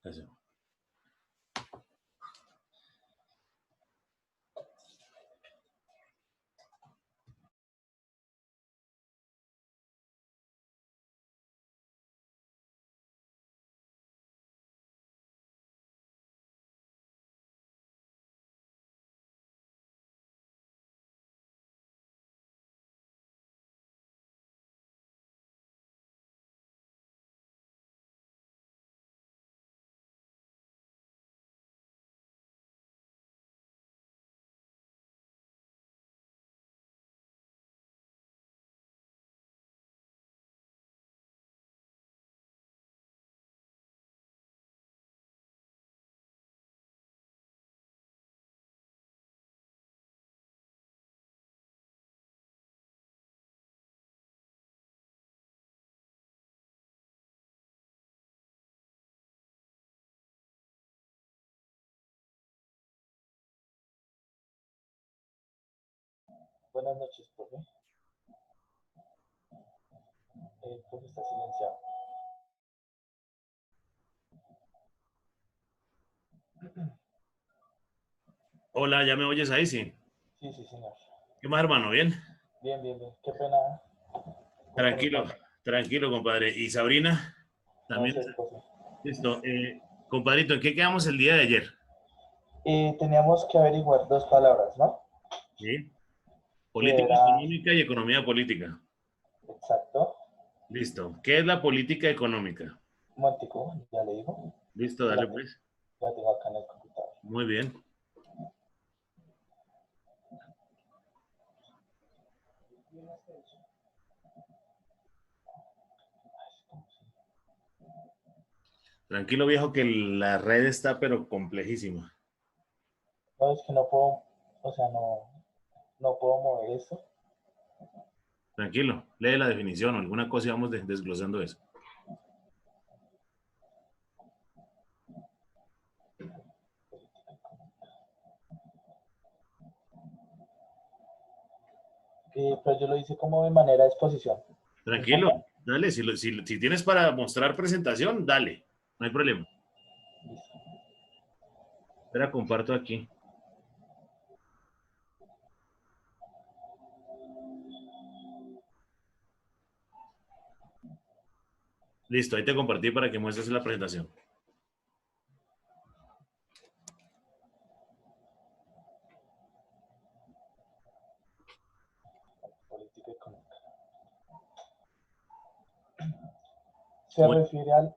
Eso. Buenas noches, profe. El profe está silenciado. Hola, ¿ya me oyes ahí? Sí. Sí, sí, señor. ¿Qué más, hermano? ¿Bien? Bien, bien, bien. Qué pena por Tranquilo, conectarme. tranquilo, compadre. ¿Y Sabrina? No También. sé, profe. Listo. Compadrito, ¿en qué quedamos el día de ayer? Teníamos que averiguar dos palabras, ¿no? ¿Sí? Que Política era económica y economía política. exacto. Listo. ¿Qué es la política económica? Un momentico, ya le digo. Listo, Que dale pues. la tengo acá en el computador. Muy bien. Tranquilo, viejo, que la red está pero complejísima. No, es que no puedo, o sea, no puedo mover esto. Tranquilo, lee la definición o alguna cosa y vamos desglosando eso. Pero yo lo hice como de manera de exposición. ¿No Tranquilo, importa? dale. Si tienes para mostrar presentación, dale. No hay problema. Listo. Espera, comparto aquí. Listo, ahí te compartí para que muestres la presentación. Política económica. Se Muy- refiere al...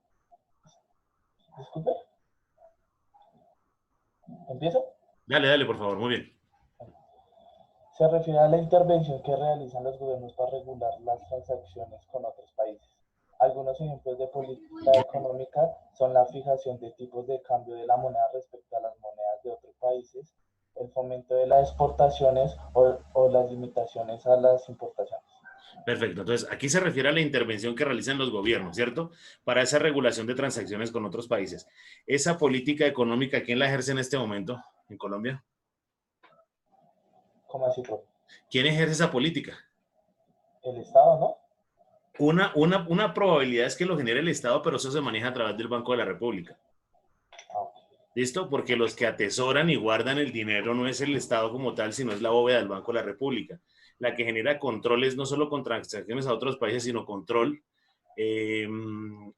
Disculpe, ¿empiezo? Dale, dale, por favor, muy bien. Se refiere a la intervención que realizan los gobiernos para regular las transacciones con otros países. Algunos ejemplos de política económica son la fijación de tipos de cambio de la moneda respecto a las monedas de otros países, el fomento de las exportaciones o las limitaciones a las importaciones. Perfecto. Entonces, aquí se refiere a la intervención que realizan los gobiernos, ¿cierto? Para esa regulación de transacciones con otros países. Esa política económica, ¿quién la ejerce en este momento en Colombia? ¿Cómo así, profe? ¿Quién ejerce esa política? El Estado, ¿no? Una probabilidad es que lo genere el Estado, pero eso se maneja a través del Banco de la República. Ah, ok. ¿Listo? Porque los que atesoran y guardan el dinero no es el Estado como tal, sino es la bóveda del Banco de la República. La que genera controles no solo con transacciones a otros países, sino control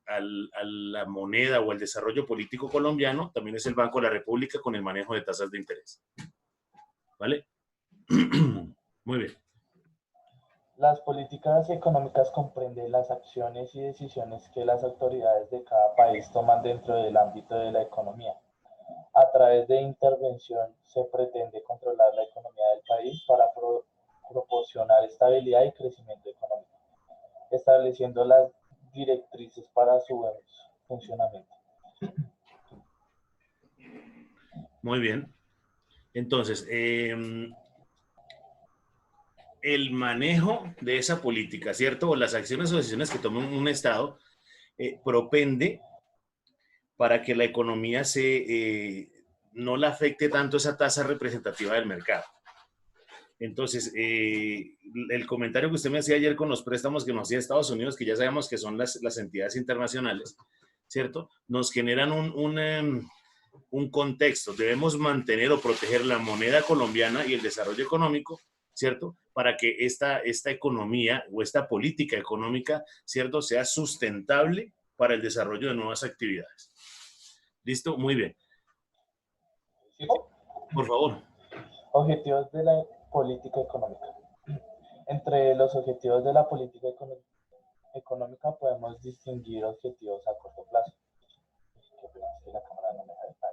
a la moneda o al desarrollo político colombiano, también es el Banco de la República con el manejo de tasas de interés. ¿Vale? Muy bien. Las políticas económicas comprenden las acciones y decisiones que las autoridades de cada país toman dentro del ámbito de la economía. A través de intervención se pretende controlar la economía del país para proporcionar estabilidad y crecimiento económico, estableciendo las directrices para su buen funcionamiento. Muy bien. Entonces, el manejo de esa política, ¿cierto? O las acciones o decisiones que tome un Estado propende para que la economía no la afecte tanto esa tasa representativa del mercado. Entonces, el comentario que usted me hacía ayer con los préstamos que nos hacía Estados Unidos, que ya sabemos que son las entidades internacionales, ¿cierto? Nos generan un contexto. Debemos mantener o proteger la moneda colombiana y el desarrollo económico, ¿cierto? Para que esta economía o esta política económica, ¿cierto?, sea sustentable para el desarrollo de nuevas actividades. ¿Listo? Muy bien. ¿Sigo? Por favor. Objetivos de la política económica. Entre los objetivos de la política económica podemos distinguir objetivos a corto plazo. Qué pena, es que la cámara no me deja dejar.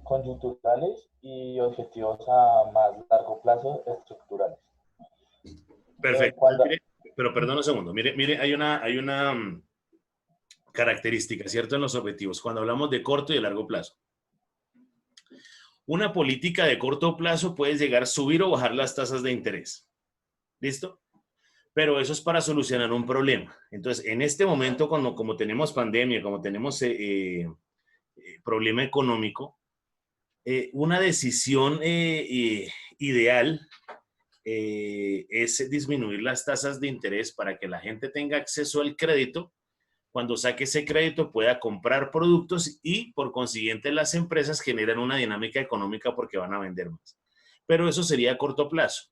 Coyunturales y objetivos a más largo plazo estructurales. Perfecto. Cuando, Mire, pero perdón un segundo. Mire, hay una característica, ¿cierto?, en los objetivos. Cuando hablamos de corto y de largo plazo. Una política de corto plazo puede llegar a subir o bajar las tasas de interés. ¿Listo? Pero eso es para solucionar un problema. Entonces, en este momento, como tenemos pandemia, como tenemos problema económico, una decisión ideal es disminuir las tasas de interés para que la gente tenga acceso al crédito. Cuando saque ese crédito pueda comprar productos y por consiguiente las empresas generan una dinámica económica porque van a vender más. Pero eso sería a corto plazo,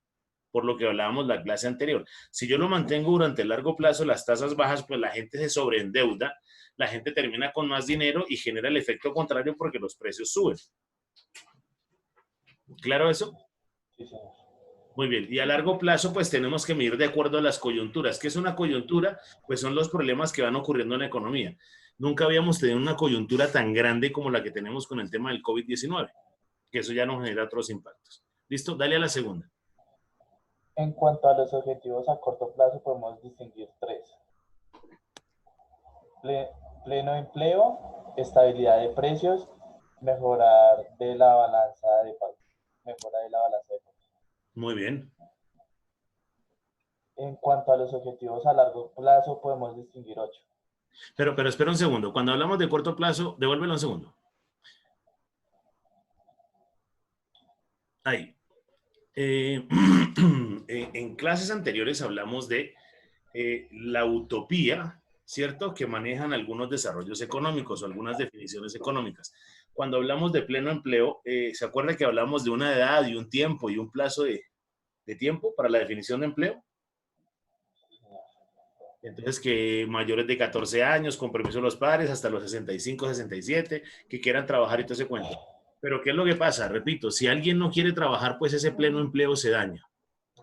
por lo que hablábamos la clase anterior. Si yo lo mantengo durante el largo plazo, las tasas bajas, pues la gente se sobreendeuda, la gente termina con más dinero y genera el efecto contrario porque los precios suben. ¿Claro eso? sí, señor. Muy bien. Y a largo plazo, pues tenemos que medir de acuerdo a las coyunturas. ¿Qué es una coyuntura? Pues son los problemas que van ocurriendo en la economía. Nunca habíamos tenido una coyuntura tan grande como la que tenemos con el tema del COVID-19, que eso ya nos genera otros impactos. ¿Listo? Dale a la segunda. En cuanto a los objetivos a corto plazo, podemos distinguir tres. Pleno empleo, estabilidad de precios, mejorar de la balanza de pagos. Mejora de la balanza de pagos. Muy bien. En cuanto a los objetivos a largo plazo, podemos distinguir ocho. Pero espera un segundo. Cuando hablamos de corto plazo, devuélvelo un segundo. Ahí. En clases anteriores hablamos de la utopía, ¿cierto?, que manejan algunos desarrollos económicos o algunas definiciones económicas. Cuando hablamos de pleno empleo, ¿se acuerda que hablamos de una edad y un tiempo y un plazo de tiempo para la definición de empleo? Entonces, que mayores de 14 años, con permiso de los padres, hasta los 65, 67, que quieran trabajar y todo ese cuento. Pero, ¿qué es lo que pasa? Repito, si alguien no quiere trabajar, pues ese pleno empleo se daña.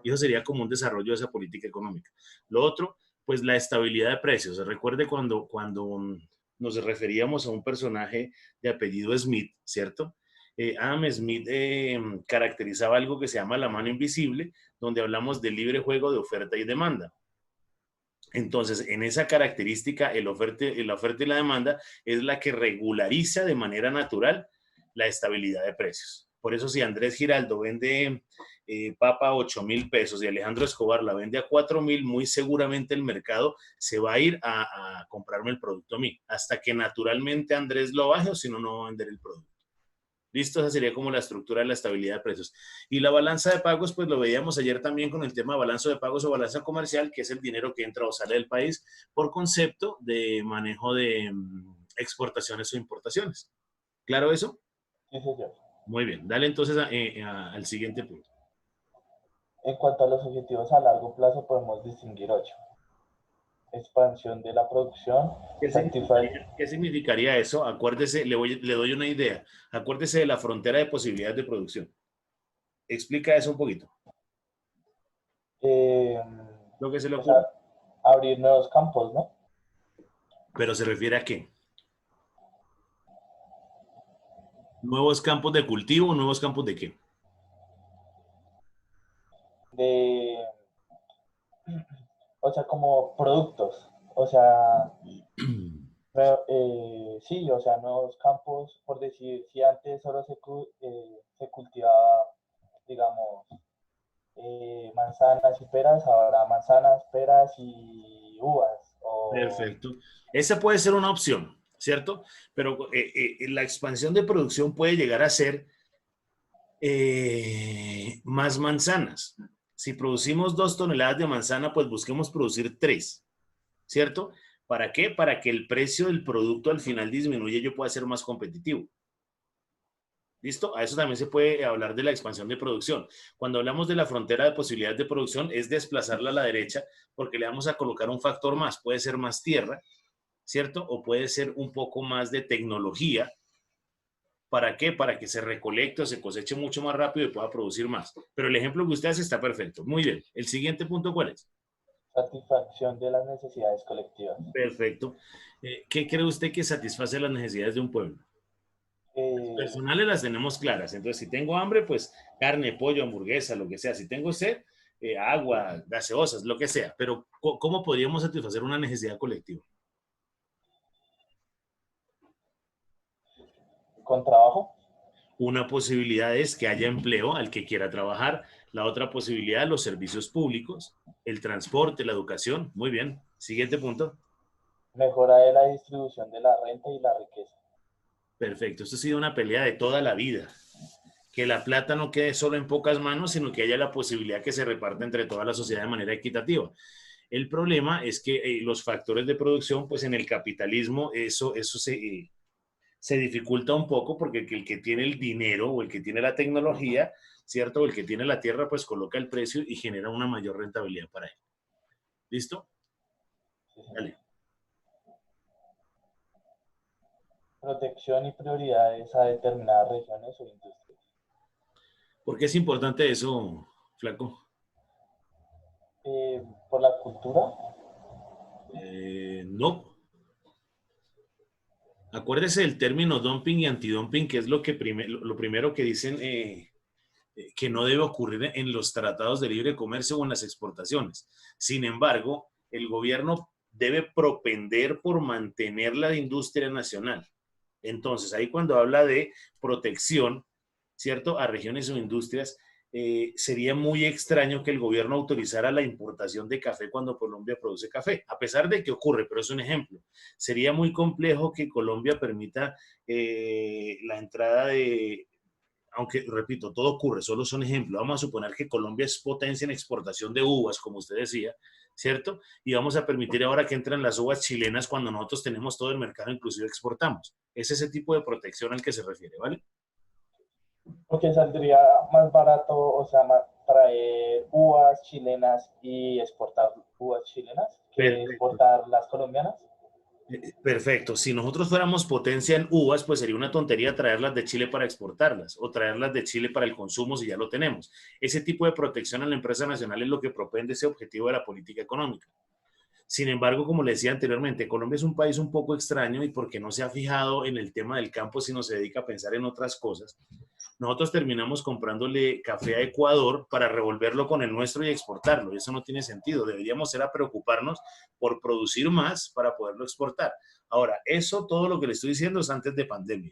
Y eso sería como un desarrollo de esa política económica. Lo otro, pues la estabilidad de precios. Recuerde cuando nos referíamos a un personaje de apellido Smith, ¿cierto? Adam Smith caracterizaba algo que se llama la mano invisible, donde hablamos del libre juego de oferta y demanda. Entonces, en esa característica, la oferta y la demanda es la que regulariza de manera natural la estabilidad de precios. Por eso, si Andrés Giraldo vende papa a 8,000 pesos y Alejandro Escobar la vende a 4,000, muy seguramente el mercado se va a ir a comprarme el producto a mí, hasta que naturalmente Andrés lo baje, o si no, no va a vender el producto. ¿Listo? Esa sería como la estructura de la estabilidad de precios. Y la balanza de pagos, pues lo veíamos ayer también con el tema de balanza de pagos o balanza comercial, que es el dinero que entra o sale del país por concepto de manejo de exportaciones o importaciones. ¿Claro eso? Sí, señor. Muy bien. Dale entonces al siguiente punto. En cuanto a los objetivos a largo plazo, podemos distinguir ocho. Expansión de la producción, ¿Qué significaría eso? Acuérdese, le doy una idea. Acuérdese de la frontera de posibilidades de producción. Explica eso un poquito. Lo que se le Pues ocurre. abrir nuevos campos, ¿no? Pero se refiere a qué? ¿Nuevos campos de cultivo o nuevos campos de qué? De, o sea, como productos, o sea, sí, o sea, nuevos campos, por decir, si antes solo se cultivaba, digamos, manzanas y peras, ahora manzanas, peras y uvas. Perfecto. Esa puede ser una opción, ¿cierto? Pero la expansión de producción puede llegar a ser más manzanas. Si producimos 2 toneladas de manzana, pues busquemos producir 3, ¿cierto? ¿Para qué? Para que el precio del producto al final disminuya y yo pueda ser más competitivo. ¿Listo? A eso también se puede hablar de la expansión de producción. Cuando hablamos de la frontera de posibilidades de producción, es desplazarla a la derecha porque le vamos a colocar un factor más. Puede ser más tierra, ¿cierto? O puede ser un poco más de tecnología. ¿Para qué? Para que se recolecte o se coseche mucho más rápido y pueda producir más. Pero el ejemplo que usted hace está perfecto. Muy bien. ¿El siguiente punto cuál es? Satisfacción de las necesidades colectivas. Perfecto. ¿Qué cree usted que satisface las necesidades de un pueblo? Las Eh, personales las tenemos claras. Entonces, si tengo hambre, pues carne, pollo, hamburguesa, lo que sea. Si tengo sed, agua, gaseosas, lo que sea. Pero, ¿cómo podríamos satisfacer una necesidad colectiva? con trabajo, Una posibilidad es que haya empleo al que quiera trabajar. La otra posibilidad, los servicios públicos, el transporte, la educación. Muy bien. Siguiente punto. mejora de la distribución de la renta y la riqueza. Perfecto. Esto ha sido una pelea de toda la vida. Que la plata no quede solo en pocas manos, sino que haya la posibilidad que se reparta entre toda la sociedad de manera equitativa. El problema es que los factores de producción, pues en el capitalismo eso se dificulta un poco porque el que tiene el dinero o el que tiene la tecnología, ¿cierto? O el que tiene la tierra, pues coloca el precio y genera una mayor rentabilidad para él. ¿Listo? Sí, señor. Dale. Protección y prioridades a determinadas regiones o industrias. ¿Por qué es importante eso, Flaco? Por la cultura, No. Acuérdese del término dumping y antidumping, que es lo primero que dicen que no debe ocurrir en los tratados de libre comercio o en las exportaciones. Sin embargo, el gobierno debe propender por mantener la industria nacional. Entonces, ahí cuando habla de protección, ¿cierto? A regiones o industrias, sería muy extraño que el gobierno autorizara la importación de café cuando Colombia produce café, a pesar de que ocurre, pero es un ejemplo. Sería muy complejo que Colombia permita la entrada de, aunque repito, todo ocurre, solo son ejemplos. Vamos a suponer que Colombia es potencia en exportación de uvas, como usted decía, ¿cierto? Y vamos a permitir ahora que entren las uvas chilenas cuando nosotros tenemos todo el mercado, inclusive exportamos. Es ese tipo de protección al que se refiere, ¿vale? porque saldría más barato, o sea, traer uvas chilenas y exportar uvas chilenas que Perfecto. exportar las colombianas. Perfecto. Si nosotros fuéramos potencia en uvas, pues sería una tontería traerlas de Chile para exportarlas o traerlas de Chile para el consumo si ya lo tenemos. Ese tipo de protección a la empresa nacional es lo que propende ese objetivo de la política económica. Sin embargo, como le decía anteriormente, Colombia es un país un poco extraño y porque no se ha fijado en el tema del campo, sino se dedica a pensar en otras cosas. Nosotros terminamos comprándole café a Ecuador para revolverlo con el nuestro y exportarlo. Y eso no tiene sentido. Deberíamos ser a preocuparnos por producir más para poderlo exportar. Ahora, eso todo lo que le estoy diciendo es antes de pandemia.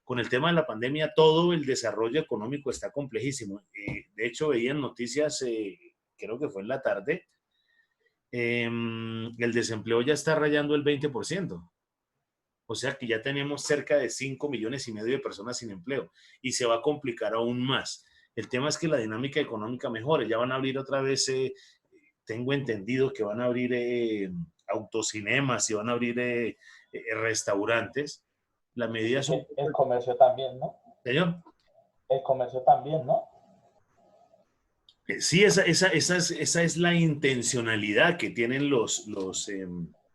Con el tema de la pandemia, todo el desarrollo económico está complejísimo. De hecho, veían noticias, creo que fue en la tarde, el desempleo ya está rayando el 20%. O sea que ya tenemos cerca de 5,5 millones de personas sin empleo y se va a complicar aún más. El tema es que la dinámica económica mejore. Ya van a abrir otra vez, tengo entendido que van a abrir autocinemas y van a abrir restaurantes. La medida Y es un que poco... el comercio también, ¿no? Señor, El comercio también, ¿no? sí, esa es la intencionalidad que tienen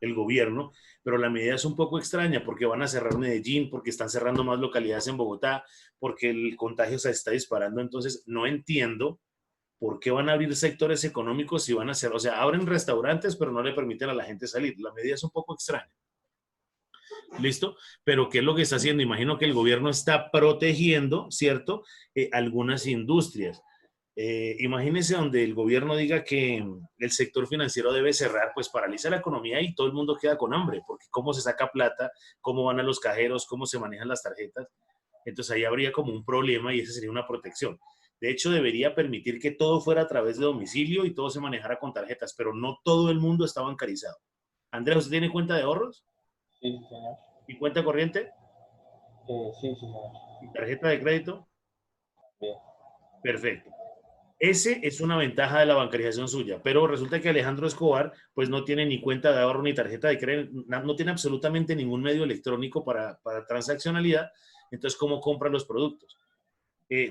el gobierno, pero la medida es un poco extraña porque van a cerrar Medellín, porque están cerrando más localidades en Bogotá, porque el contagio se está disparando. Entonces, no entiendo por qué van a abrir sectores económicos y van a cerrar, o sea, abren restaurantes, pero no le permiten a la gente salir. La medida es un poco extraña. ¿Listo? Pero ¿qué es lo que está haciendo? Imagino que el gobierno está protegiendo, ¿cierto? Algunas industrias. Imagínense donde el gobierno diga que el sector financiero debe cerrar, pues paraliza la economía y todo el mundo queda con hambre, porque cómo se saca plata, cómo van a los cajeros, cómo se manejan las tarjetas. Entonces ahí habría como un problema y esa sería una protección. De hecho, debería permitir que todo fuera a través de domicilio y todo se manejara con tarjetas, pero no todo el mundo está bancarizado. Andrés, ¿usted tiene cuenta de ahorros Sí, sí, señor. y cuenta corriente Sí, sí, señor. y tarjeta de crédito? Bien. Perfecto. Ese es una ventaja de la bancarización suya, pero resulta que Alejandro Escobar pues no tiene ni cuenta de ahorro ni tarjeta de crédito, no tiene absolutamente ningún medio electrónico para transaccionalidad, entonces ¿cómo compra los productos?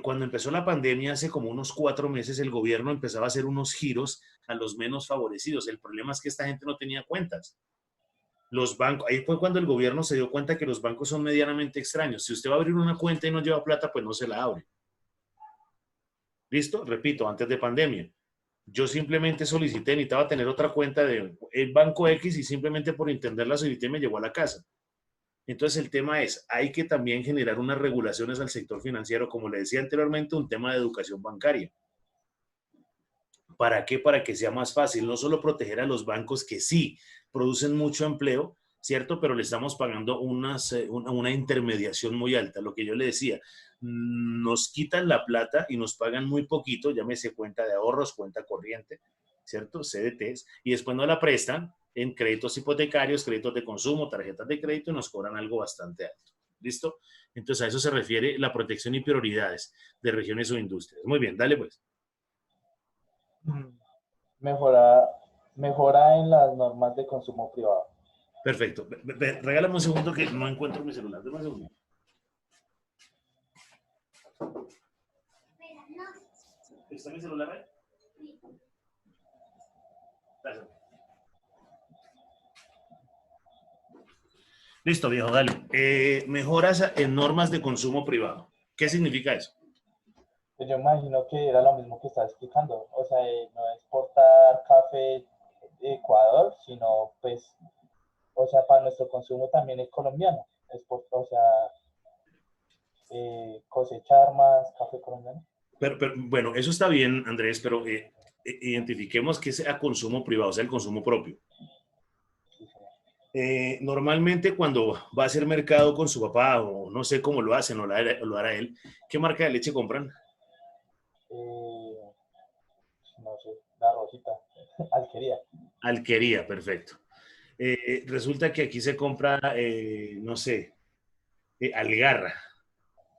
Cuando empezó la pandemia hace como unos 4 meses, el gobierno empezaba a hacer unos giros a los menos favorecidos. El problema es que esta gente no tenía cuentas. Los bancos, ahí fue cuando el gobierno se dio cuenta que los bancos son medianamente extraños. Si usted va a abrir una cuenta y no lleva plata, pues no se la abre. ¿Listo? Repito, antes de pandemia. Yo simplemente solicité, necesitaba tener otra cuenta de el banco X y simplemente por entender la solicité y me llegó a la casa. Entonces el tema es, hay que también generar unas regulaciones al sector financiero, como le decía anteriormente, un tema de educación bancaria. ¿Para qué? Para que sea más fácil, no solo proteger a los bancos que sí producen mucho empleo, ¿cierto? Pero le estamos pagando una intermediación muy alta. Lo que yo le decía, nos quitan la plata y nos pagan muy poquito, llámese cuenta de ahorros, cuenta corriente, ¿cierto? CDTs, y después nos la prestan en créditos hipotecarios, créditos de consumo, tarjetas de crédito y nos cobran algo bastante alto. ¿Listo? Entonces a eso se refiere la protección y prioridades de regiones o industrias. Muy bien, dale pues. Mejora, mejora en las normas de consumo privado. Perfecto. Regálame un segundo que no encuentro mi celular. Dame un segundo. ¿Está mi celular ahí? Gracias. Listo, viejo, dale. Mejoras en normas de consumo privado. ¿Qué significa eso? Pues yo imagino que era lo mismo que estaba explicando. O sea, no exportar café de Ecuador, sino pues, o sea, para nuestro consumo también es colombiano. O sea, cosechar más café colombiano. Pero, bueno, eso está bien, Andrés, pero identifiquemos que sea consumo privado, o sea, el consumo propio. Sí, señor. Normalmente cuando va a hacer mercado con su papá, o no sé cómo lo hacen, o lo hará él, ¿qué marca de leche compran? Eh, no sé, la rosita, alquería. Alquería, perfecto. Resulta que aquí se compra, no sé, Algarra.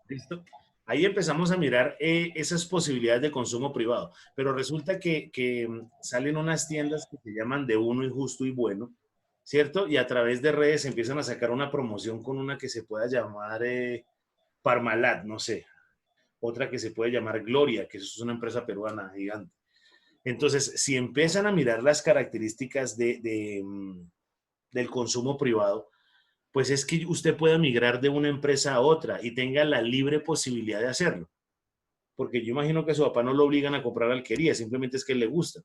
¿Listo? Ahí empezamos a mirar esas posibilidades de consumo privado, pero resulta que salen unas tiendas que se llaman de uno y justo y bueno, ¿cierto? Y a través de redes empiezan a sacar una promoción con una que se pueda llamar Parmalat, no sé, otra que se puede llamar Gloria, que eso es una empresa peruana gigante. Entonces, si empiezan a mirar las características del consumo privado, pues es que usted pueda migrar de una empresa a otra y tenga la libre posibilidad de hacerlo. Porque yo imagino que a su papá no lo obligan a comprar alquería, simplemente es que le gusta,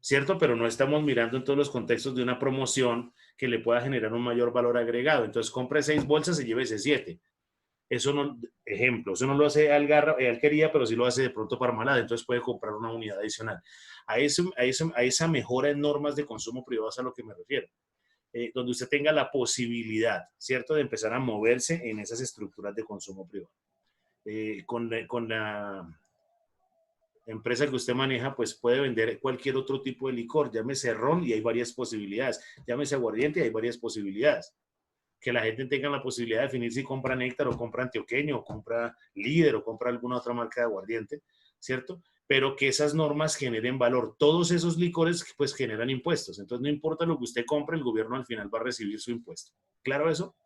¿cierto? Pero no estamos mirando en todos los contextos de una promoción que le pueda generar un mayor valor agregado. Entonces, compre 6 bolsas y llévese 7. Eso no, ejemplo, eso no lo hace Alquería, pero sí lo hace de pronto Parmalat, entonces puede comprar una unidad adicional. A esa mejora en normas de consumo privado es a lo que me refiero. Donde usted tenga la posibilidad, ¿cierto?, de empezar a moverse en esas estructuras de consumo privado. Con la empresa que usted maneja, pues puede vender cualquier otro tipo de licor, llámese ron y hay varias posibilidades, llámese aguardiente y hay varias posibilidades. Que la gente tenga la posibilidad de definir si compra néctar o compra antioqueño o compra líder o compra alguna otra marca de aguardiente, ¿cierto? Pero que esas normas generen valor. Todos esos licores pues generan impuestos. Entonces no importa lo que usted compre, el gobierno al final va a recibir su impuesto. ¿Claro eso?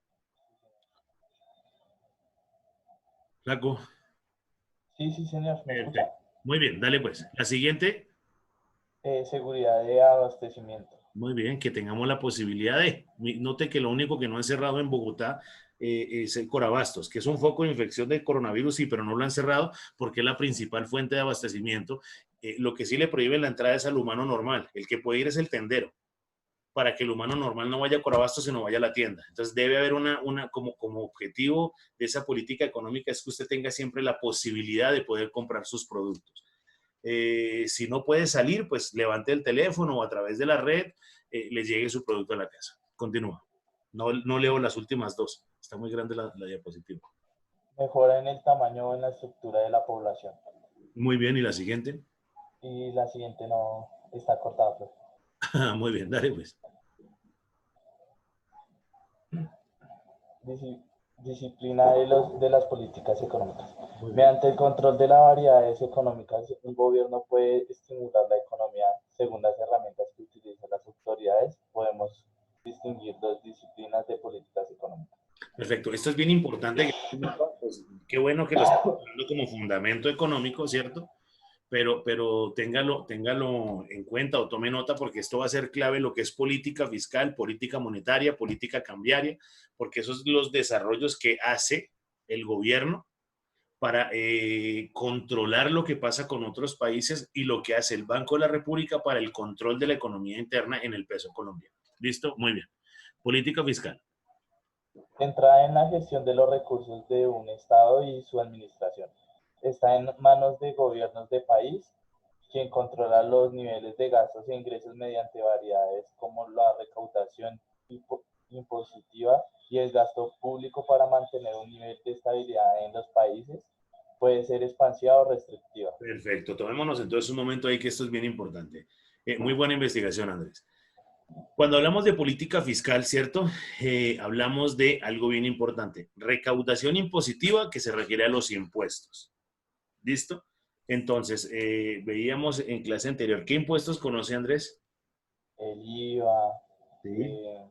Flaco. Sí, sí, señor, ¿me escucha? Perfecto. Muy bien, dale pues. La siguiente, Seguridad de abastecimiento. muy bien, que tengamos la posibilidad de. Note que lo único que no han cerrado en Bogotá es el Corabastos, que es un foco de infección de coronavirus, sí, pero no lo han cerrado porque es la principal fuente de abastecimiento. Lo que sí le prohíbe la entrada es al humano normal. El que puede ir es el tendero, para que el humano normal no vaya a Corabastos, sino vaya a la tienda. Entonces debe haber como objetivo de esa política económica es que usted tenga siempre la posibilidad de poder comprar sus productos. Si no puede salir, pues levante el teléfono o a través de la red le llegue su producto a la casa. Continúa. No, no leo las últimas dos. Está muy grande la diapositiva. Mejora en el tamaño en la estructura de la población. Muy bien, ¿y la siguiente? Y la siguiente no está cortada, pues. Muy bien, dale pues. Dice, disciplina de las políticas económicas. Muy bien. Mediante el control de las variedades económicas, un gobierno puede estimular la economía según las herramientas que utilizan las autoridades. Podemos distinguir dos disciplinas de políticas económicas. Perfecto. Esto es bien importante. Pues, qué bueno que lo estamos dando como fundamento económico, ¿cierto? Pero téngalo en cuenta o tome nota porque esto va a ser clave lo que es política fiscal, política monetaria, política cambiaria, porque esos son los desarrollos que hace el gobierno para controlar lo que pasa con otros países y lo que hace el Banco de la República para el control de la economía interna en el peso colombiano. ¿Listo? Muy bien. Política fiscal. Entrada en la gestión de los recursos de un Estado y su administración. Está en manos de gobiernos de país, quien controla los niveles de gastos e ingresos mediante variedades como la recaudación impositiva y el gasto público para mantener un nivel de estabilidad en los países. Puede ser expansiva o restrictiva. Perfecto. Tomémonos entonces un momento ahí que esto es bien importante. Muy buena investigación, Andrés. Cuando hablamos de política fiscal, ¿cierto? Hablamos de algo bien importante. Recaudación impositiva que se refiere a los impuestos. ¿Listo? Entonces, veíamos en clase anterior, ¿qué impuestos conoce Andrés? El IVA, Sí. eh,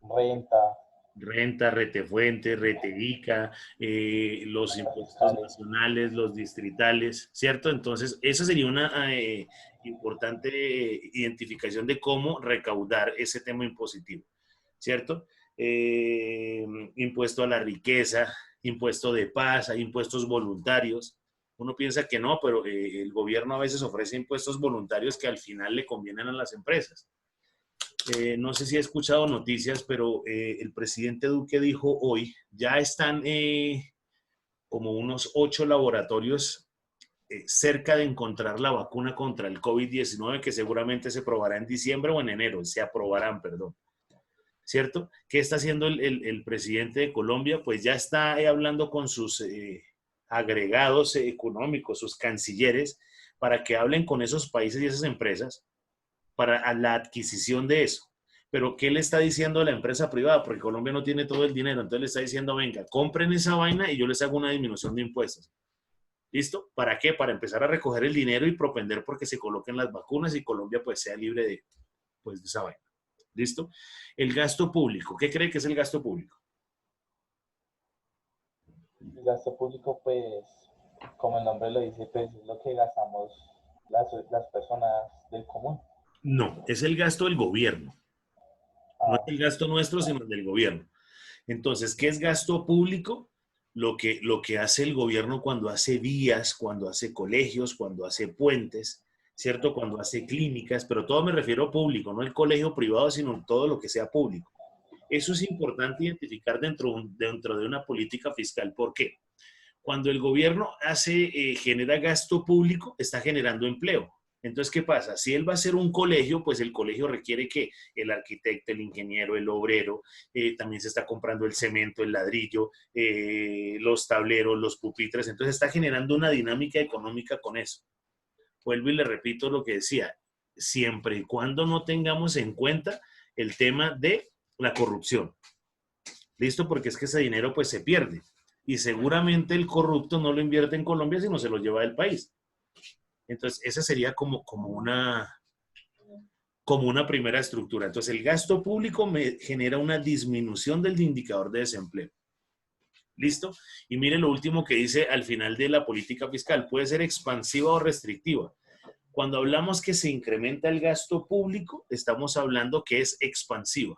renta, Renta, retefuente, retevica, los impuestos fiscales. nacionales, los distritales, ¿cierto? Entonces, esa sería una importante identificación de cómo recaudar ese tema impositivo, ¿cierto? Impuesto a la riqueza, impuesto de paz, hay impuestos voluntarios. Uno piensa que no, pero el gobierno a veces ofrece impuestos voluntarios que al final le convienen a las empresas. No sé si ha escuchado noticias, pero el presidente Duque dijo hoy, ya están como unos 8 laboratorios cerca de encontrar la vacuna contra el COVID-19 que seguramente se probará en diciembre o en enero, se aprobarán, perdón. ¿Cierto? ¿Qué está haciendo el presidente de Colombia? Pues ya está hablando con sus agregados económicos, sus cancilleres, para que hablen con esos países y esas empresas para la adquisición de eso. Pero, ¿qué le está diciendo a la empresa privada? Porque Colombia no tiene todo el dinero, entonces le está diciendo, venga, compren esa vaina y yo les hago una disminución de impuestos. ¿Listo? ¿Para qué? Para empezar a recoger el dinero y propender porque se coloquen las vacunas y Colombia pues sea libre de, pues, de esa vaina. ¿Listo? El gasto público. ¿Qué cree que es el gasto público? El gasto público, pues, como el nombre lo dice, pues es lo que gastamos las personas del común. No, es el gasto del gobierno. No es Ah, el gasto nuestro, sino el del gobierno. Entonces, ¿qué es gasto público? Lo que hace el gobierno cuando hace vías, cuando hace colegios, cuando hace puentes, ¿cierto? Cuando hace clínicas, pero todo me refiero a público, no el colegio privado, sino todo lo que sea público. Eso es importante identificar dentro de una política fiscal. ¿Por qué? Cuando el gobierno genera gasto público, está generando empleo. Entonces, ¿qué pasa? Si él va a hacer un colegio, pues el colegio requiere que el arquitecto, el ingeniero, el obrero, también se está comprando el cemento, el ladrillo, los tableros, los pupitres. Entonces, está generando una dinámica económica con eso. Vuelvo y le repito lo que decía, siempre y cuando no tengamos en cuenta el tema de la corrupción. ¿Listo? Porque es que ese dinero pues se pierde. Y seguramente el corrupto no lo invierte en Colombia, sino se lo lleva del país. Entonces, esa sería como una primera estructura. Entonces, el gasto público me genera una disminución del indicador de desempleo. ¿Listo? Y mire lo último que dice al final de la política fiscal. Puede ser expansiva o restrictiva. Cuando hablamos que se incrementa el gasto público, estamos hablando que es expansiva.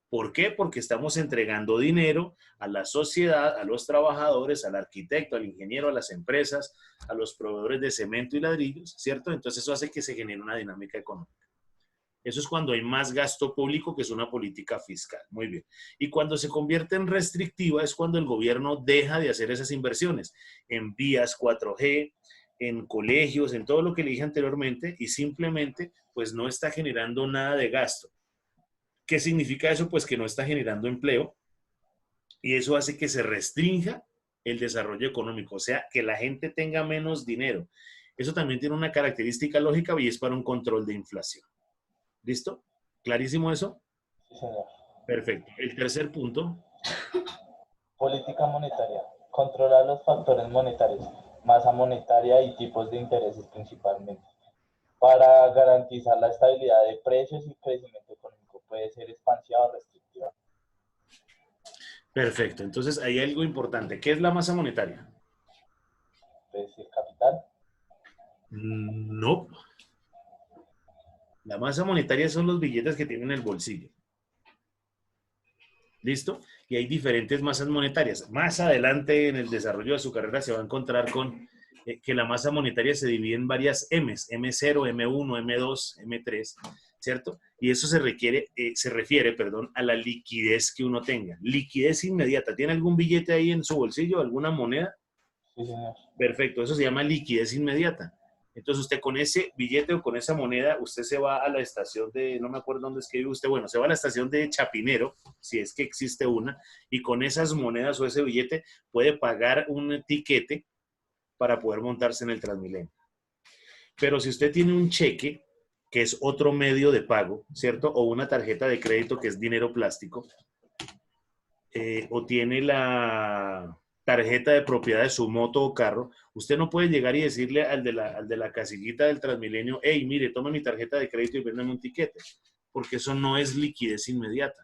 ¿Por qué? Porque estamos entregando dinero a la sociedad, a los trabajadores, al arquitecto, al ingeniero, a las empresas, a los proveedores de cemento y ladrillos, ¿cierto? Entonces eso hace que se genere una dinámica económica. Eso es cuando hay más gasto público, que es una política fiscal. Muy bien. Y cuando se convierte en restrictiva es cuando el gobierno deja de hacer esas inversiones en vías 4G, en colegios, en todo lo que le dije anteriormente y simplemente pues no está generando nada de gasto. ¿Qué significa eso? Pues que no está generando empleo y eso hace que se restrinja el desarrollo económico, o sea, que la gente tenga menos dinero. Eso también tiene una característica lógica y es para un control de inflación. ¿Listo? ¿Clarísimo eso? sí, señor. Perfecto. El tercer punto. Política monetaria. Controlar los factores monetarios, masa monetaria y tipos de intereses principalmente, para garantizar la estabilidad de precios y crecimiento económico. Puede ser expansiva o restrictiva. Perfecto. Entonces, hay algo importante. ¿Qué es la masa monetaria? Puede ser capital. No. La masa monetaria son los billetes que tienen en el bolsillo. ¿Listo? Y hay diferentes masas monetarias. Más adelante en el desarrollo de su carrera se va a encontrar con que la masa monetaria se divide en varias M's, M0, M1, M2, M3, ¿cierto? Y eso se refiere, perdón, a la liquidez que uno tenga. Liquidez inmediata. ¿Tiene algún billete ahí en su bolsillo, alguna moneda? Sí, señor. Perfecto, eso se llama liquidez inmediata. Entonces usted con ese billete o con esa moneda, usted se va a la estación de, no me acuerdo dónde es que vive usted, bueno, se va a la estación de Chapinero, si es que existe una, y con esas monedas o ese billete puede pagar un tiquete para poder montarse en el Transmilenio. Pero si usted tiene un cheque, que es otro medio de pago, ¿cierto? O una tarjeta de crédito que es dinero plástico, o tiene la tarjeta de propiedad de su moto o carro, usted no puede llegar y decirle al de la casillita del Transmilenio, hey, mire, tome mi tarjeta de crédito y véndame un tiquete, porque eso no es liquidez inmediata.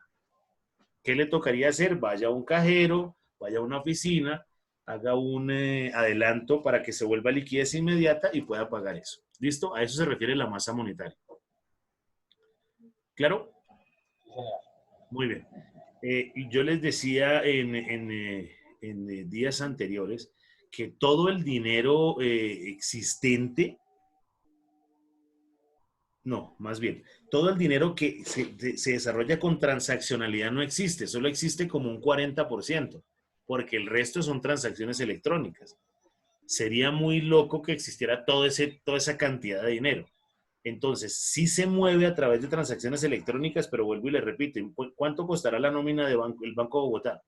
¿Qué le tocaría hacer? Vaya a un cajero, vaya a una oficina, haga un adelanto para que se vuelva liquidez inmediata y pueda pagar eso. ¿Listo? A eso se refiere la masa monetaria. ¿Claro? Sí, señor. Muy bien. Y yo les decía en días anteriores que todo el dinero existente, no, más bien, todo el dinero que se desarrolla con transaccionalidad no existe, solo existe como un 40%, porque el resto son transacciones electrónicas. Sería muy loco que existiera toda esa cantidad de dinero. Entonces, sí se mueve a través de transacciones electrónicas, pero vuelvo y le repito, ¿cuánto costará la nómina del Banco de Bogotá?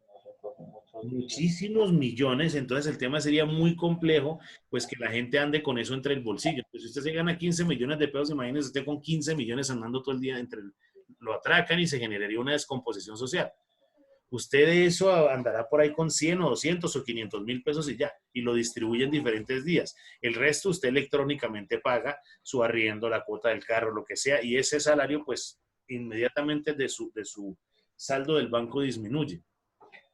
Nosotros muchos millones. Muchísimos millones, entonces el tema sería muy complejo, pues que la gente ande con eso entre el bolsillo. Pues si usted se gana 15 millones de pesos, imagínese usted con 15 millones andando todo el día lo atracan y se generaría una descomposición social. Usted de eso andará por ahí con 100 o 200 o 500 mil pesos y ya, y lo distribuye en diferentes días. El resto usted electrónicamente paga su arriendo, la cuota del carro, lo que sea, y ese salario pues inmediatamente de su saldo del banco disminuye.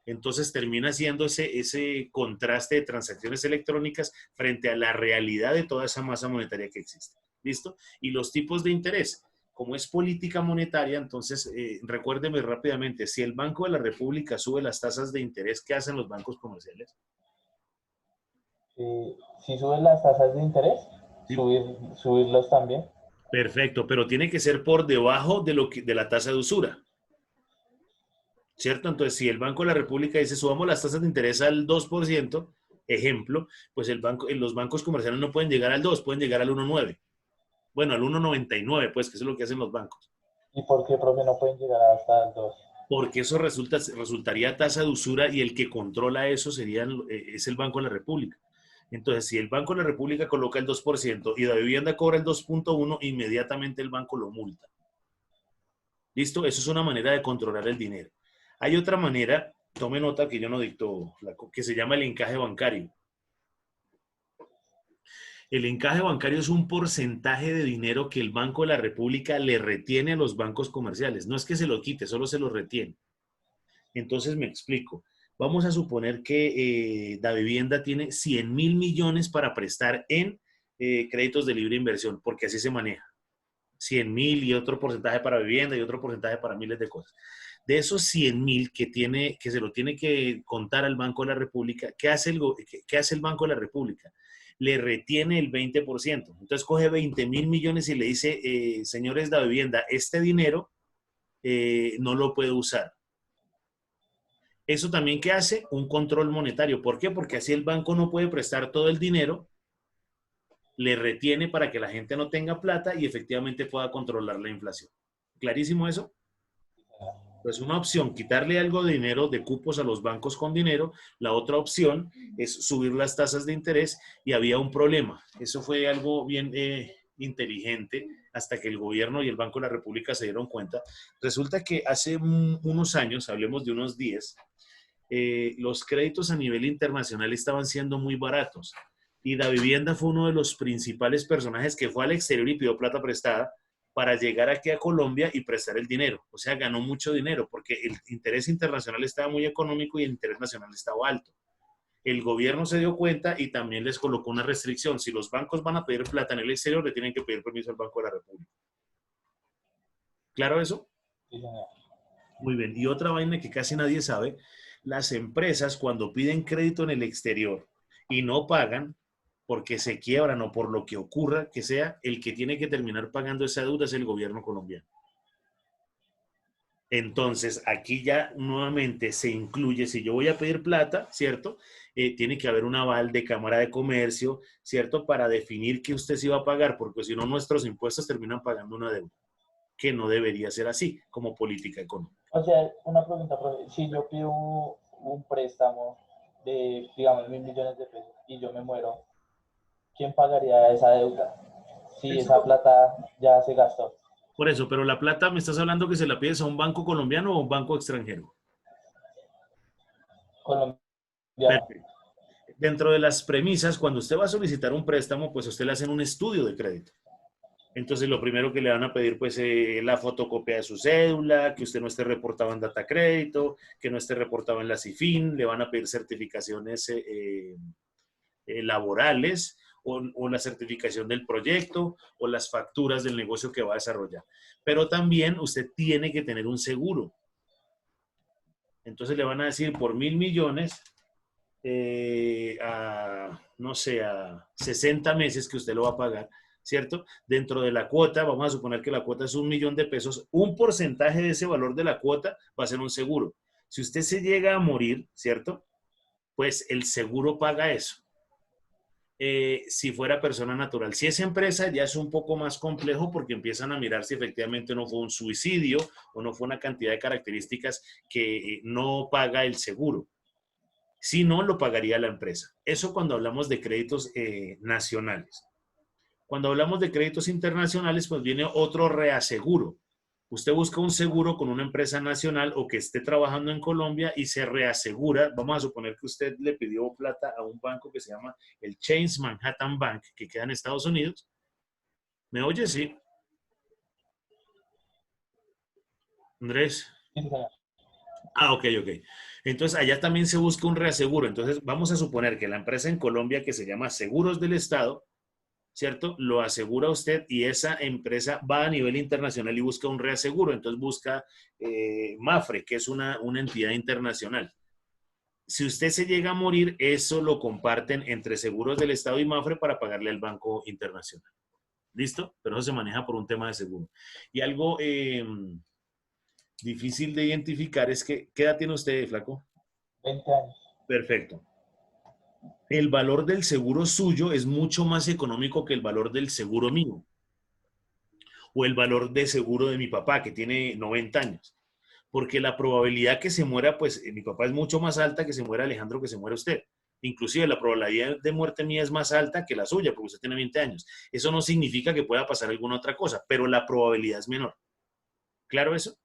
Entonces termina siendo ese contraste de transacciones electrónicas frente a la realidad de toda esa masa monetaria que existe. ¿Listo? Y los tipos de interés. Como es política monetaria, entonces recuérdeme rápidamente, si el Banco de la República sube las tasas de interés, ¿qué hacen los bancos comerciales? Si suben las tasas de interés, Sí, subirlos también. perfecto, pero tiene que ser por debajo de la tasa de usura, ¿cierto? Entonces, si el Banco de la República dice subamos las tasas de interés al 2%, ejemplo, pues los bancos comerciales no pueden llegar al 2, pueden llegar al 1,9. Bueno, al 1,99, pues, que eso es lo que hacen los bancos. ¿Y por qué, profe, no pueden llegar hasta el 2? Porque eso resultaría tasa de usura y el que controla eso es el Banco de la República. Entonces, si el Banco de la República coloca el 2% y la vivienda cobra el 2,1, inmediatamente el banco lo multa. ¿Listo? Eso es una manera de controlar el dinero. Hay otra manera, tome nota que yo no dicto, que se llama el encaje bancario. El encaje bancario es un porcentaje de dinero que el Banco de la República le retiene a los bancos comerciales. No es que se lo quite, solo se lo retiene. Entonces me explico. Vamos a suponer que Davivienda tiene 100.000 millones para prestar en créditos de libre inversión, porque así se maneja. 100.000 y otro porcentaje para vivienda y otro porcentaje para miles de cosas. De esos 100.000 que se lo tiene que contar al Banco de la República, ¿qué hace el Banco de la República? Le retiene el 20%. Entonces coge 20.000 millones y le dice, señores de la vivienda, este dinero no lo puede usar. Eso también que hace un control monetario. ¿Por qué? Porque así el banco no puede prestar todo el dinero, le retiene para que la gente no tenga plata y efectivamente pueda controlar la inflación. ¿Clarísimo eso? Pues una opción, quitarle algo de dinero, de cupos a los bancos con dinero. La otra opción es subir las tasas de interés y había un problema. Eso fue algo bien inteligente hasta que el gobierno y el Banco de la República se dieron cuenta. Resulta que hace unos años, hablemos de unos 10, los créditos a nivel internacional estaban siendo muy baratos y la vivienda fue uno de los principales personajes que fue al exterior y pidió plata prestada para llegar aquí a Colombia y prestar el dinero. O sea, ganó mucho dinero porque el interés internacional estaba muy económico y el interés nacional estaba alto. El gobierno se dio cuenta y también les colocó una restricción. Si los bancos van a pedir plata en el exterior, le tienen que pedir permiso al Banco de la República. ¿Claro eso? Sí, señor. Muy bien. Y otra vaina que casi nadie sabe, las empresas cuando piden crédito en el exterior y no pagan porque se quiebran o por lo que ocurra que sea, el que tiene que terminar pagando esa deuda es el gobierno colombiano. Entonces, aquí ya nuevamente se incluye, si yo voy a pedir plata, ¿cierto? Tiene que haber un aval de Cámara de Comercio, ¿cierto? Para definir que usted sí va a pagar, porque si no, nuestros impuestos terminan pagando una deuda, que no debería ser así como política económica. O sea, una pregunta, profe. Si yo pido un préstamo de, digamos, 1.000 millones de pesos y yo me muero, ¿quién pagaría esa deuda? Si esa plata ya se gastó. Por eso, pero la plata, ¿me estás hablando que se la pides a un banco colombiano o a un banco extranjero? Colombiano. Perfecto. Dentro de las premisas, cuando usted va a solicitar un préstamo, pues a usted le hacen un estudio de crédito. Entonces, lo primero que le van a pedir, pues, la fotocopia de su cédula, que usted no esté reportado en Data Crédito, que no esté reportado en la CIFIN, le van a pedir certificaciones laborales o la certificación del proyecto o las facturas del negocio que va a desarrollar. Pero también usted tiene que tener un seguro. Entonces le van a decir por 1.000 millones no sé, a 60 meses que usted lo va a pagar, ¿cierto? Dentro de la cuota, vamos a suponer que la cuota es 1.000.000 de pesos, un porcentaje de ese valor de la cuota va a ser un seguro. Si usted se llega a morir, ¿cierto? Pues el seguro paga eso. Si fuera persona natural. Si es empresa, ya es un poco más complejo porque empiezan a mirar si efectivamente no fue un suicidio o no fue una cantidad de características que no paga el seguro. Si no, lo pagaría la empresa. Eso cuando hablamos de créditos nacionales. Cuando hablamos de créditos internacionales, pues viene otro reaseguro. Usted busca un seguro con una empresa nacional o que esté trabajando en Colombia y se reasegura. Vamos a suponer que usted le pidió plata a un banco que se llama el Chase Manhattan Bank, que queda en Estados Unidos. ¿Me oye? Sí. Andrés. Sí, señor. Ok, ok. Entonces, allá también se busca un reaseguro. Entonces, vamos a suponer que la empresa en Colombia que se llama Seguros del Estado, ¿cierto? Lo asegura usted y esa empresa va a nivel internacional y busca un reaseguro. Entonces, busca MAFRE, que es una entidad internacional. Si usted se llega a morir, eso lo comparten entre Seguros del Estado y MAFRE para pagarle al Banco Internacional. ¿Listo? Pero eso se maneja por un tema de seguro. Y algo difícil de identificar es que, ¿qué edad tiene usted, flaco? 20 años. Perfecto. El valor del seguro suyo es mucho más económico que el valor del seguro mío o el valor de seguro de mi papá, que tiene 90 años. Porque la probabilidad que se muera, pues mi papá es mucho más alta que se muera Alejandro, que se muera usted. Inclusive la probabilidad de muerte mía es más alta que la suya, porque usted tiene 20 años. Eso no significa que pueda pasar alguna otra cosa, pero la probabilidad es menor. ¿Claro eso?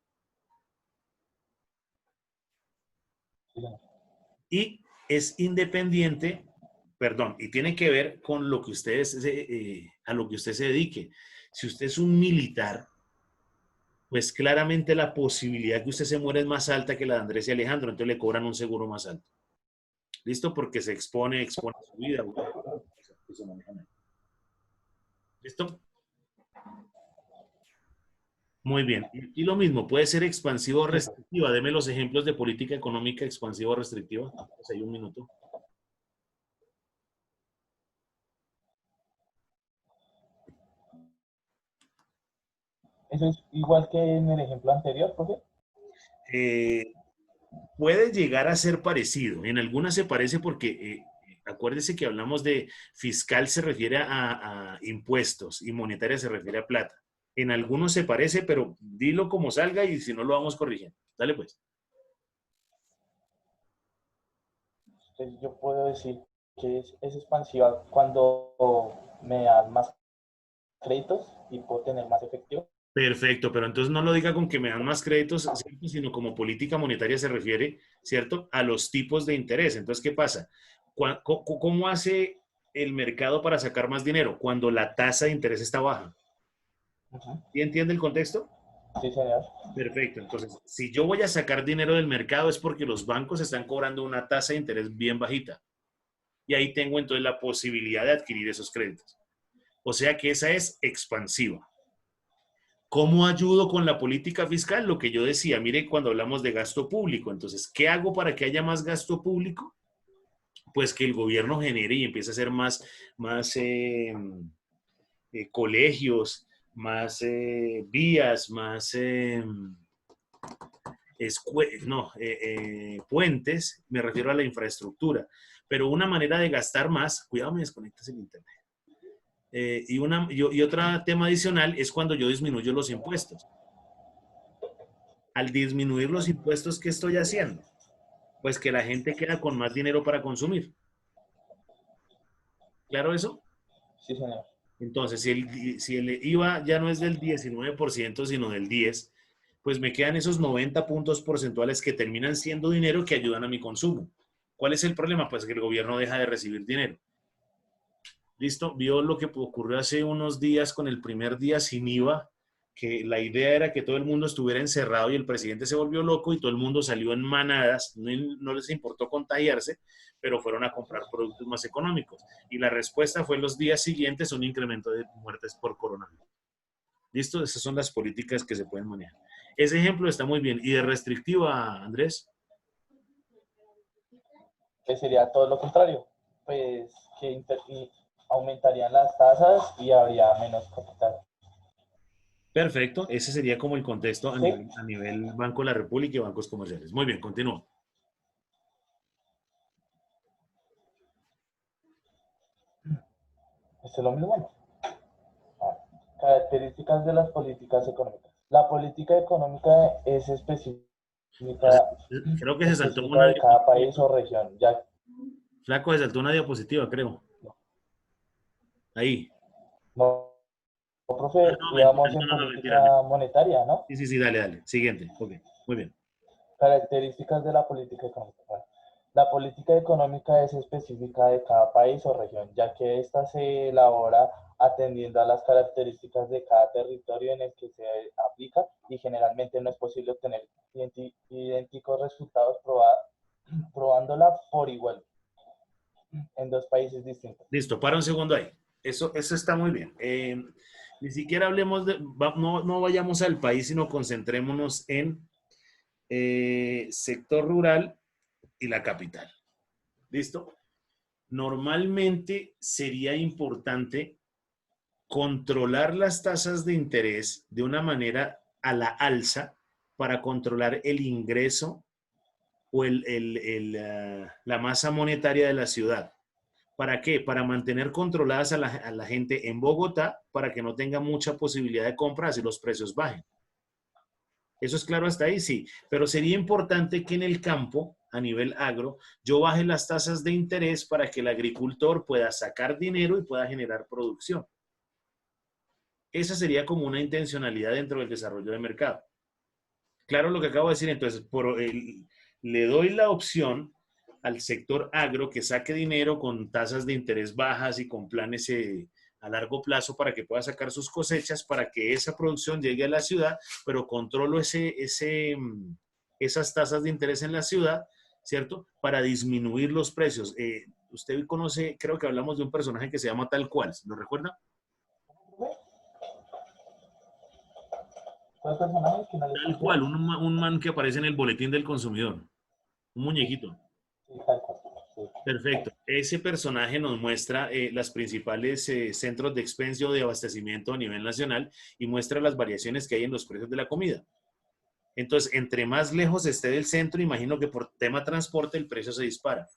Sí, señor. Y es independiente, perdón, y tiene que ver con lo que a lo que usted se dedique. Si usted es un militar, pues claramente la posibilidad que usted se muera es más alta que la de Andrés y Alejandro, entonces le cobran un seguro más alto. ¿Listo? Porque expone su vida. ¿Listo? Muy bien. Y lo mismo, puede ser expansivo o Sí, profe. restrictiva. Deme los ejemplos de política económica expansiva o restrictiva. Pues hay un minuto. Eso es igual que en el ejemplo anterior, profe. Eh, Puede llegar a ser parecido. En algunas se parece porque acuérdese que hablamos de fiscal se refiere a impuestos y monetaria se refiere a plata. En algunos se parece, pero dilo como salga y si no lo vamos corrigiendo. Dale pues. Entonces, yo puedo decir que es expansiva cuando me dan más créditos y puedo tener más efectivo. Perfecto, pero entonces no lo diga con que me dan más créditos, ¿cierto? Sino como política monetaria se refiere, ¿cierto? A los tipos de interés. Entonces, ¿qué pasa? ¿Cómo hace el mercado para sacar más dinero? Cuando la tasa de interés está baja. ¿Sí entiende el contexto? Sí, señor. Perfecto. Entonces, si yo voy a sacar dinero del mercado es porque los bancos están cobrando una tasa de interés bien bajita. Y ahí tengo entonces la posibilidad de adquirir esos créditos. O sea que esa es expansiva. ¿Cómo ayudo con la política fiscal? Lo que yo decía, mire, cuando hablamos de gasto público, entonces, ¿qué hago para que haya más gasto público? Pues que el gobierno genere y empiece a hacer más colegios, más vías, más puentes, me refiero a la infraestructura. Pero una manera de gastar más, cuidado, me desconectas el internet. Y otro tema adicional es cuando yo disminuyo los impuestos. Al disminuir los impuestos, ¿qué estoy haciendo? Pues que la gente queda con más dinero para consumir. ¿Claro eso? Sí, señor. Entonces, si el IVA ya no es del 19%, sino del 10%, pues me quedan esos 90 puntos porcentuales que terminan siendo dinero que ayudan a mi consumo. ¿Cuál es el problema? Pues que el gobierno deja de recibir dinero. ¿Listo? Vio lo que ocurrió hace unos días con el primer día sin IVA, que la idea era que todo el mundo estuviera encerrado y el presidente se volvió loco y todo el mundo salió en manadas, no les importó contagiarse, pero fueron a comprar productos más económicos. Y la respuesta fue en los días siguientes un incremento de muertes por coronavirus. ¿Listo? Esas son las políticas que se pueden manejar. Ese ejemplo está muy bien. ¿Y de restrictiva, Andrés? Que sería todo lo contrario. Pues que aumentarían las tasas y habría menos capital. Perfecto. Ese sería como el contexto a ¿Sí? nivel Banco de la República y bancos comerciales. Muy bien, continúo. ¿Esto es lo mismo? Características de las políticas económicas. La política económica es Creo que se saltó específica una de cada país diapositiva. o región, ya Flaco, se saltó una diapositiva, creo. Ahí. no, Ah, profe, no, mentira, íbamos no, en no, no, mentira. política monetaria, ¿no? Sí, sí, sí, dale, dale. Siguiente. Ok, muy bien. Características de la política económica. Bueno, la política económica es específica de cada país o región, ya que ésta se elabora atendiendo a las características de cada territorio en el que se aplica y generalmente no es posible obtener idénticos resultados probándola por igual en dos países distintos. Listo, para un segundo ahí. Eso está muy bien. Ni siquiera hablemos no vayamos al país, sino concentrémonos en sector rural y la capital. ¿Listo? Normalmente sería importante controlar las tasas de interés de una manera a la alza para controlar el ingreso o la masa monetaria de la ciudad. ¿Para qué? Para mantener controladas a la gente en Bogotá para que no tenga mucha posibilidad de compras y los precios bajen. ¿Eso es claro hasta ahí? Sí. Pero sería importante que en el campo, a nivel agro, yo baje las tasas de interés para que el agricultor pueda sacar dinero y pueda generar producción. Esa sería como una intencionalidad dentro del desarrollo de mercado. Claro lo que acabo de decir, entonces, le doy la opción al sector agro que saque dinero con tasas de interés bajas y con planes a largo plazo para que pueda sacar sus cosechas, para que esa producción llegue a la ciudad, pero controlo esas tasas de interés en la ciudad, ¿cierto? Para disminuir los precios. Usted conoce, creo que hablamos de un personaje que se llama Tal Cual, ¿lo recuerda? ¿Cuál personaje que no le Tal escuché? cual, un man que aparece en el boletín del consumidor, un muñequito. Sí, tal cual. Sí. Perfecto. Ese personaje nos muestra las principales centros de expendio de abastecimiento a nivel nacional y muestra las variaciones que hay en los precios de la comida. Entonces, entre más lejos esté del centro, imagino que por tema transporte el precio se dispara.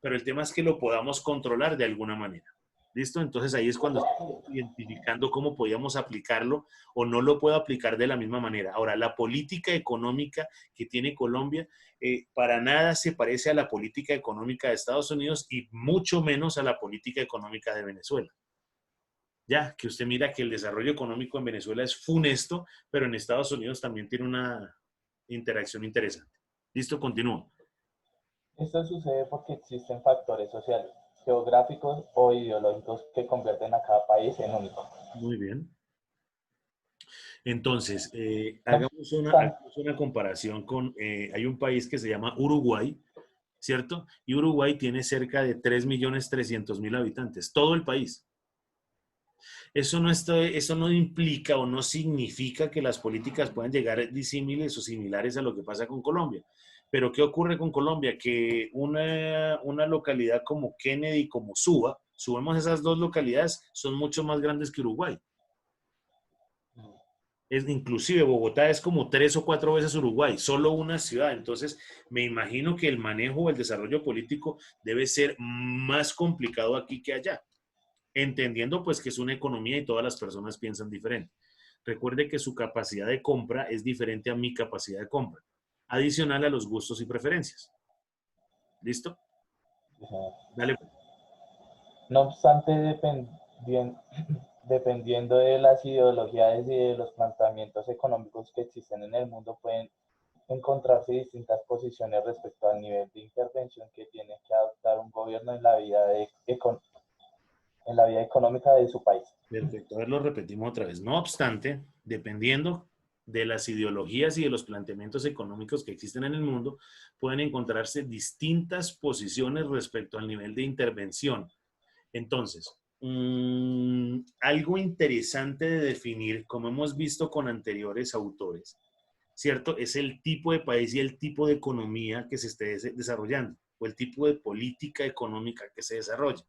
Pero el tema es que lo podamos controlar de alguna manera. ¿Listo? Entonces ahí es cuando estamos identificando cómo podíamos aplicarlo o no lo puedo aplicar de la misma manera. Ahora, la política económica que tiene Colombia para nada se parece a la política económica de Estados Unidos y mucho menos a la política económica de Venezuela. Ya, que usted mira que el desarrollo económico en Venezuela es funesto, pero en Estados Unidos también tiene una interacción interesante. Listo, continúo. Esto sucede porque existen factores sociales, geográficos o ideológicos que convierten a cada país en único. Muy bien. Entonces, No obstante, hagamos una comparación con, hay un país que se llama Uruguay, ¿cierto? Y Uruguay tiene cerca de 3.300.000 habitantes, todo el país. Eso no implica o no significa que las políticas puedan llegar disímiles o similares a lo que pasa con Colombia. Pero ¿qué ocurre con Colombia? Que una localidad como Kennedy, como Suba, subamos esas dos localidades, son mucho más grandes que Uruguay. Inclusive Bogotá es como 3 o 4 veces Uruguay, solo una ciudad. Entonces, me imagino que el manejo o el desarrollo político debe ser más complicado aquí que allá, entendiendo pues que es una economía y todas las personas piensan diferente. Recuerde que su capacidad de compra es diferente a mi capacidad de compra, adicional a los gustos y preferencias. ¿Listo? Dale. no obstante, dependiendo de las ideologías y de los planteamientos económicos que existen en el mundo, pueden encontrarse distintas posiciones respecto al nivel de intervención que tiene que adoptar un gobierno en en la vida económica de su país. Perfecto, a ver, lo repetimos otra vez. No obstante, dependiendo de las ideologías y de los planteamientos económicos que existen en el mundo, pueden encontrarse distintas posiciones respecto al nivel de intervención. Entonces, algo interesante de definir, como hemos visto con anteriores autores, ¿cierto? Es el tipo de país y el tipo de economía que se esté desarrollando, o el tipo de política económica que se desarrolla.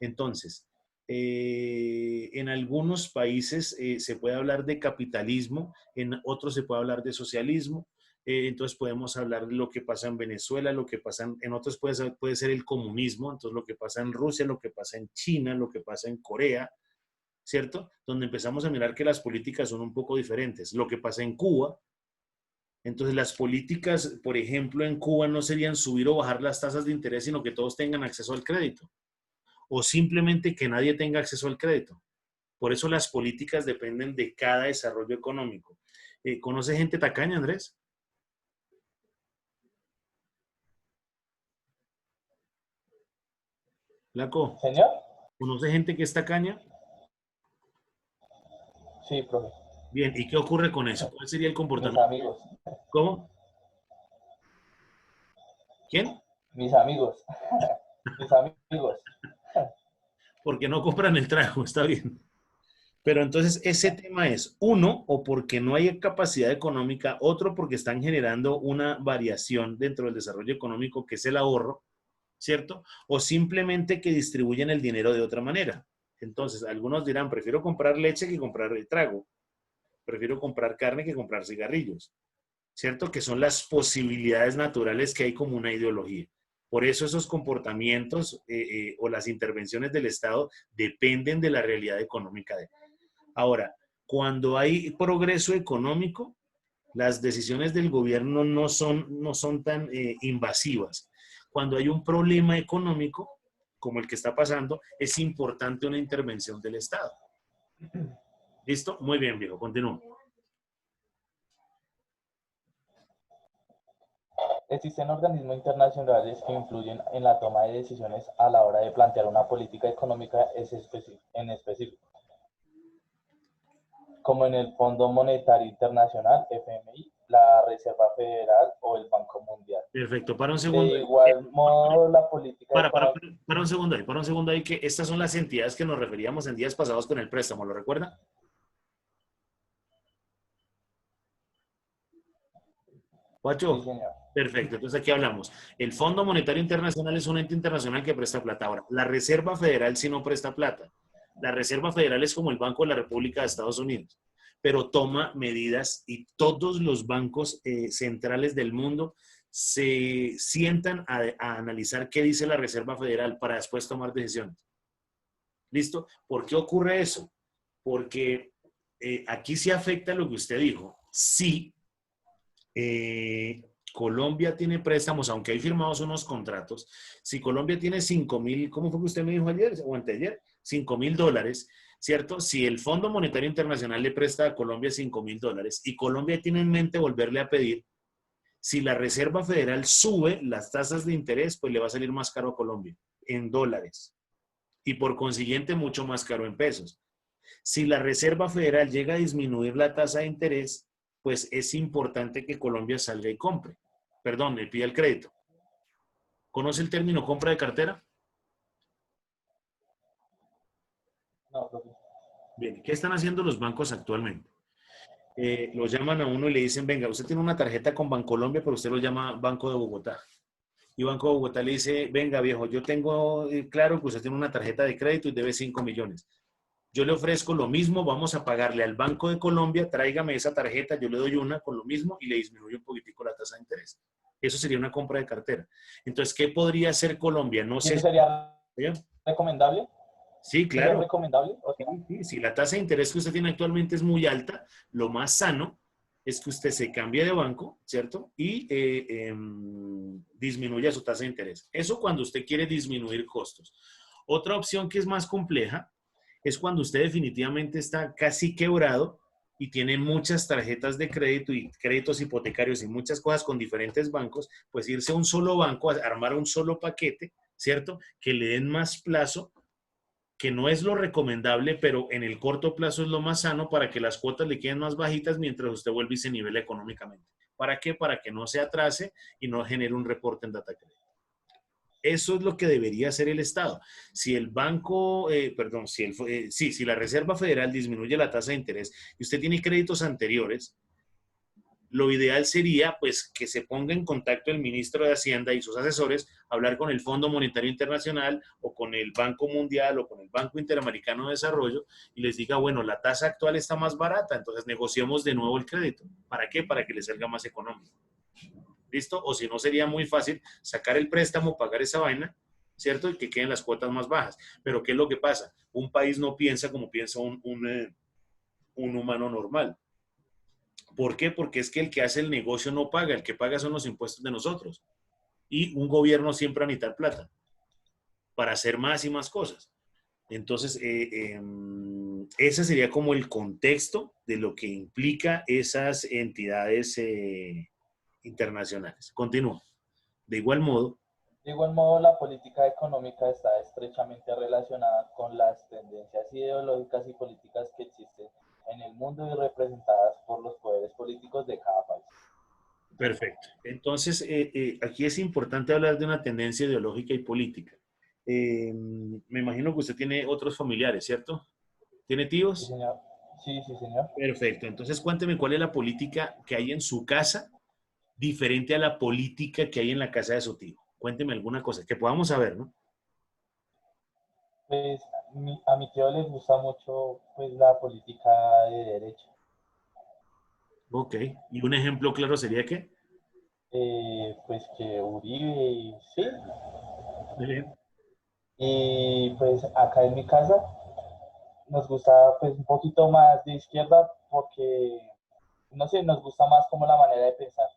Entonces, en algunos países se puede hablar de capitalismo, en otros se puede hablar de socialismo, entonces podemos hablar de lo que pasa en Venezuela, lo que pasa en otros puede ser el comunismo, entonces lo que pasa en Rusia, lo que pasa en China, lo que pasa en Corea, ¿cierto? Donde empezamos a mirar que las políticas son un poco diferentes. Lo que pasa en Cuba, entonces las políticas, por ejemplo, en Cuba no serían subir o bajar las tasas de interés, sino que todos tengan acceso al crédito o simplemente que nadie tenga acceso al crédito. Por eso las políticas dependen de cada desarrollo económico. ¿Conoce gente tacaña, Andrés? Laco, Señor, ¿conoce gente que es tacaña? sí, profe, Bien, ¿y qué ocurre con eso? ¿Cuál sería el mis comportamiento? amigos, ¿Cómo? ¿Quién? mis amigos, mis amigos. Porque no compran el trago, está bien. Pero entonces ese tema es, uno, o porque no hay capacidad económica, otro porque están generando una variación dentro del desarrollo económico que es el ahorro, ¿cierto? O simplemente que distribuyen el dinero de otra manera. Entonces, algunos dirán, prefiero comprar leche que comprar el trago, prefiero comprar carne que comprar cigarrillos, ¿cierto? Que son las posibilidades naturales que hay como una ideología. Por eso esos comportamientos o las intervenciones del Estado dependen de la realidad económica de. Ahora, cuando hay progreso económico, las decisiones del gobierno no son tan invasivas. Cuando hay un problema económico, como el que está pasando, es importante una intervención del Estado. ¿Listo? Muy bien, viejo, continúo. Existen organismos internacionales que influyen en la toma de decisiones a la hora de plantear una política económica en específico, como en el Fondo Monetario Internacional, FMI, la Reserva Federal o el Banco Mundial. Perfecto, para un De segundo. igual modo, la política económica. Para un segundo ahí, que estas son las entidades que nos referíamos en días pasados con el préstamo, ¿lo recuerda? Sí, Guacho, señor. perfecto. Entonces aquí hablamos. El Fondo Monetario Internacional es un ente internacional que presta plata. Ahora, la Reserva Federal sí no presta plata. La Reserva Federal es como el Banco de la República de Estados Unidos, pero toma medidas y todos los bancos centrales del mundo se sientan a analizar qué dice la Reserva Federal para después tomar decisiones. ¿Listo? ¿Por qué ocurre eso? Porque aquí sí afecta lo que usted dijo. Sí, Colombia tiene préstamos, aunque hay firmados unos contratos. Si Colombia tiene 5.000, ¿cómo fue que usted me dijo ayer o anteayer? $5.000. ¿cierto? Si el Fondo Monetario Internacional le presta a Colombia $5.000 y Colombia tiene en mente volverle a pedir, si la Reserva Federal sube las tasas de interés, pues le va a salir más caro a Colombia en dólares y por consiguiente mucho más caro en pesos. Si la Reserva Federal llega a disminuir la tasa de interés, pues es importante que Colombia salga y compre. Perdón, le pida el crédito. ¿Conoce el término compra de cartera? No, profe. Bien, ¿qué están haciendo los bancos actualmente? Lo llaman a uno y le dicen, venga, usted tiene una tarjeta con Bancolombia, pero usted lo llama Banco de Bogotá. Y Banco de Bogotá le dice, venga viejo, yo tengo claro que usted tiene una tarjeta de crédito y debe 5 millones. Yo le ofrezco lo mismo, vamos a pagarle al Banco de Colombia, tráigame esa tarjeta, yo le doy una con lo mismo y le disminuye un poquitico la tasa de interés. Eso sería una compra de cartera. Entonces, ¿qué podría hacer Colombia? No ¿Y sé eso si... sería recomendable? Sí, ¿Sería claro. recomendable? O Sí, sea, sí, si la tasa de interés que usted tiene actualmente es muy alta, lo más sano es que usted se cambie de banco, ¿cierto? Y disminuya su tasa de interés. Eso cuando usted quiere disminuir costos. Otra opción que es más compleja es cuando usted definitivamente está casi quebrado y tiene muchas tarjetas de crédito y créditos hipotecarios y muchas cosas con diferentes bancos, pues irse a un solo banco, a armar un solo paquete, ¿cierto? Que le den más plazo, que no es lo recomendable, pero en el corto plazo es lo más sano para que las cuotas le queden más bajitas mientras usted vuelve y se nivela económicamente. ¿Para qué? Para que no se atrase y no genere un reporte en data credit. Eso es lo que debería hacer el Estado. Si el banco, perdón, si la Reserva Federal disminuye la tasa de interés y usted tiene créditos anteriores, lo ideal sería pues que se ponga en contacto el ministro de Hacienda y sus asesores, hablar con el Fondo Monetario Internacional o con el Banco Mundial o con el Banco Interamericano de Desarrollo y les diga, bueno, la tasa actual está más barata, entonces negociemos de nuevo el crédito. ¿Para qué? Para que le salga más económico. ¿Listo? O si no, sería muy fácil sacar el préstamo, pagar esa vaina, ¿cierto? Y que queden las cuotas más bajas. Pero ¿qué es lo que pasa? Un país no piensa como piensa un humano normal. ¿Por qué? Porque es que el que hace el negocio no paga, el que paga son los impuestos de nosotros. Y un gobierno siempre va a necesitar plata para hacer más y más cosas. Entonces, ese sería como el contexto de lo que implica esas entidades internacionales. Continúo. De igual modo, de igual modo, la política económica está estrechamente relacionada con las tendencias ideológicas y políticas que existen en el mundo y representadas por los poderes políticos de cada país. perfecto. Entonces, aquí es importante hablar de una tendencia ideológica y política. Me imagino que usted tiene otros familiares, ¿cierto? ¿Tiene Sí, tíos? señor. Sí, sí, señor. Perfecto. Entonces, cuénteme cuál es la política que hay en su casa diferente a la política que hay en la casa de su tío. Cuénteme alguna cosa que podamos saber, ¿no? Pues a mi tío le gusta mucho pues, la política de derecha. Ok. Y un ejemplo claro sería que. Pues que Uribe, sí. Muy bien. Y pues acá en mi casa nos gusta pues un poquito más de izquierda porque, no sé, nos gusta más como la manera de pensar.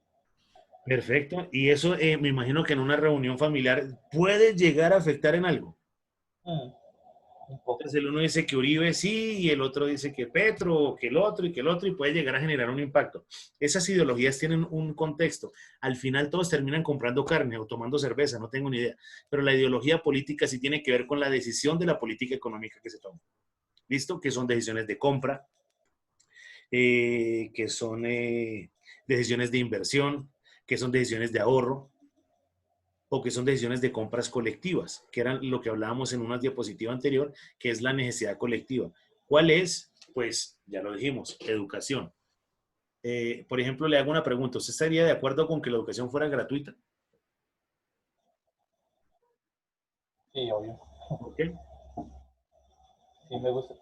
Perfecto. Y eso me imagino que en una reunión familiar puede llegar a afectar en algo. Mm, un poco. Entonces el uno dice que Uribe sí y el otro dice que Petro, o que el otro y que el otro y puede llegar a generar un impacto. Esas ideologías tienen un contexto. Al final todos terminan comprando carne o tomando cerveza, no tengo ni idea. Pero la ideología política sí tiene que ver con la decisión de la política económica que se toma. ¿Listo? Que son decisiones de compra, que son decisiones de inversión, que son decisiones de ahorro o que son decisiones de compras colectivas, que eran lo que hablábamos en una diapositiva anterior, que es la necesidad colectiva. ¿Cuál es? Pues ya lo dijimos, educación. Por ejemplo, le hago una pregunta. ¿Usted estaría de acuerdo con que la educación fuera gratuita? Sí, obvio. ¿Ok? Sí, me gusta.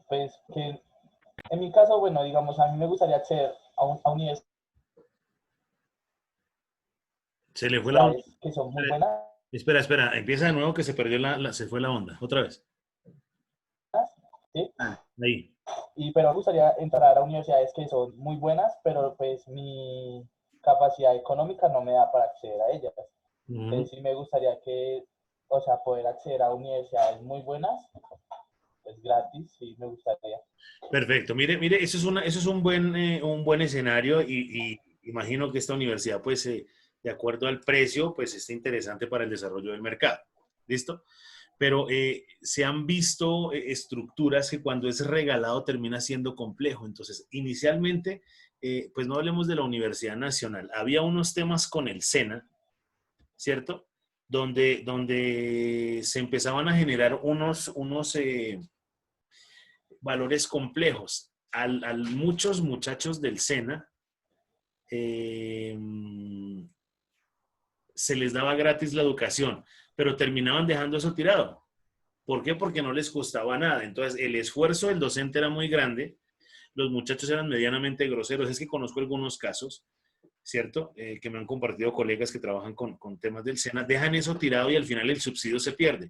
Pues que en mi caso, bueno, digamos, a mí me gustaría acceder a universidades Se le fue la onda. que son muy buenas, Espera, espera. Empieza de nuevo que se perdió se fue la onda. Otra vez. ¿sí? Ahí. Pero me gustaría entrar a universidades que son muy buenas, pero pues mi capacidad económica no me da para acceder a ellas. Ujú. Entonces sí me gustaría que, o sea, poder acceder a universidades muy buenas, es gratis y me gustaría. Perfecto. Mire, mire, eso es un buen escenario y imagino que esta universidad, pues, de acuerdo al precio, pues, está interesante para el desarrollo del mercado. ¿Listo? Pero se han visto estructuras que cuando es regalado termina siendo complejo. Entonces, inicialmente, pues no hablemos de la Universidad Nacional. Había unos temas con el SENA, ¿cierto? Donde se empezaban a generar unos valores complejos. Muchos muchachos del SENA eh, se les daba gratis la educación, pero terminaban dejando eso tirado. ¿Por qué? Porque no les costaba nada. Entonces, el esfuerzo del docente era muy grande, los muchachos eran medianamente groseros. Es que conozco algunos casos, ¿cierto? Que me han compartido colegas que trabajan con temas del SENA, dejan eso tirado y al final el subsidio se pierde.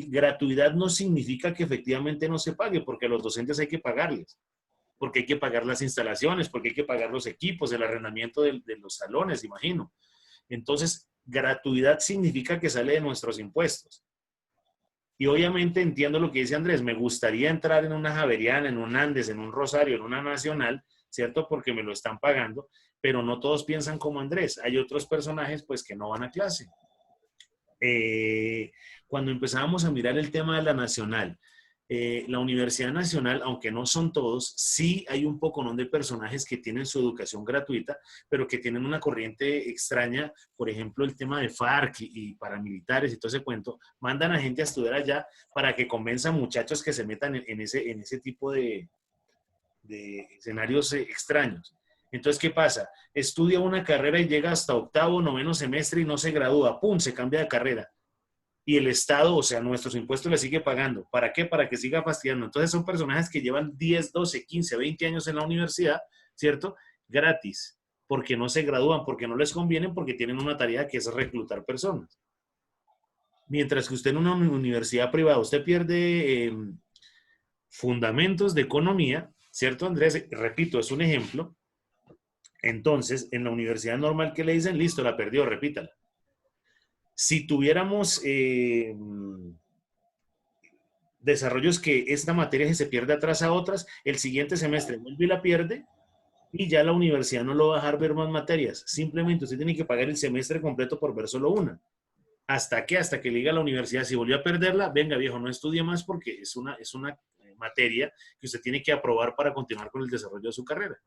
Gratuidad no significa que efectivamente no se pague, porque a los docentes hay que pagarles, porque hay que pagar las instalaciones, porque hay que pagar los equipos, el arrendamiento de los salones, imagino. Entonces, gratuidad significa que sale de nuestros impuestos. Y obviamente entiendo lo que dice Andrés, me gustaría entrar en una Javeriana, en un Andes, en un Rosario, en una Nacional, ¿cierto? Porque me lo están pagando, pero no todos piensan como Andrés. Hay otros personajes pues que no van a clase. Cuando empezábamos a mirar el tema de la Nacional, la Universidad Nacional, aunque no son todos, sí hay un poconón de personajes que tienen su educación gratuita, pero que tienen una corriente extraña, por ejemplo, el tema de FARC y paramilitares y todo ese cuento, mandan a gente a estudiar allá para que convenzan muchachos que se metan en ese tipo de escenarios extraños. Entonces, ¿qué pasa? Estudia una carrera y llega hasta octavo, noveno semestre y no se gradúa, ¡pum!, se cambia de carrera y el Estado, o sea, nuestros impuestos le sigue pagando. ¿Para qué? Para que siga fastidiando. Entonces son personajes que llevan 10, 12, 15, 20 años en la universidad, ¿cierto? Gratis, porque no se gradúan, porque no les conviene, porque tienen una tarea que es reclutar personas. Mientras que usted en una universidad privada, usted pierde fundamentos de economía, ¿cierto, Andrés? Repito, es un ejemplo. Entonces, en la universidad normal que le dicen, listo, la perdió, repítala. Si tuviéramos desarrollos que esta materia se pierde atrás a otras, el siguiente semestre vuelve y la pierde y ya la universidad no lo va a dejar ver más materias. Simplemente usted tiene que pagar el semestre completo por ver solo una. ¿Hasta qué? Hasta que le diga a la universidad, si volvió a perderla, venga viejo, no estudie más porque es una materia que usted tiene que aprobar para continuar con el desarrollo de su carrera.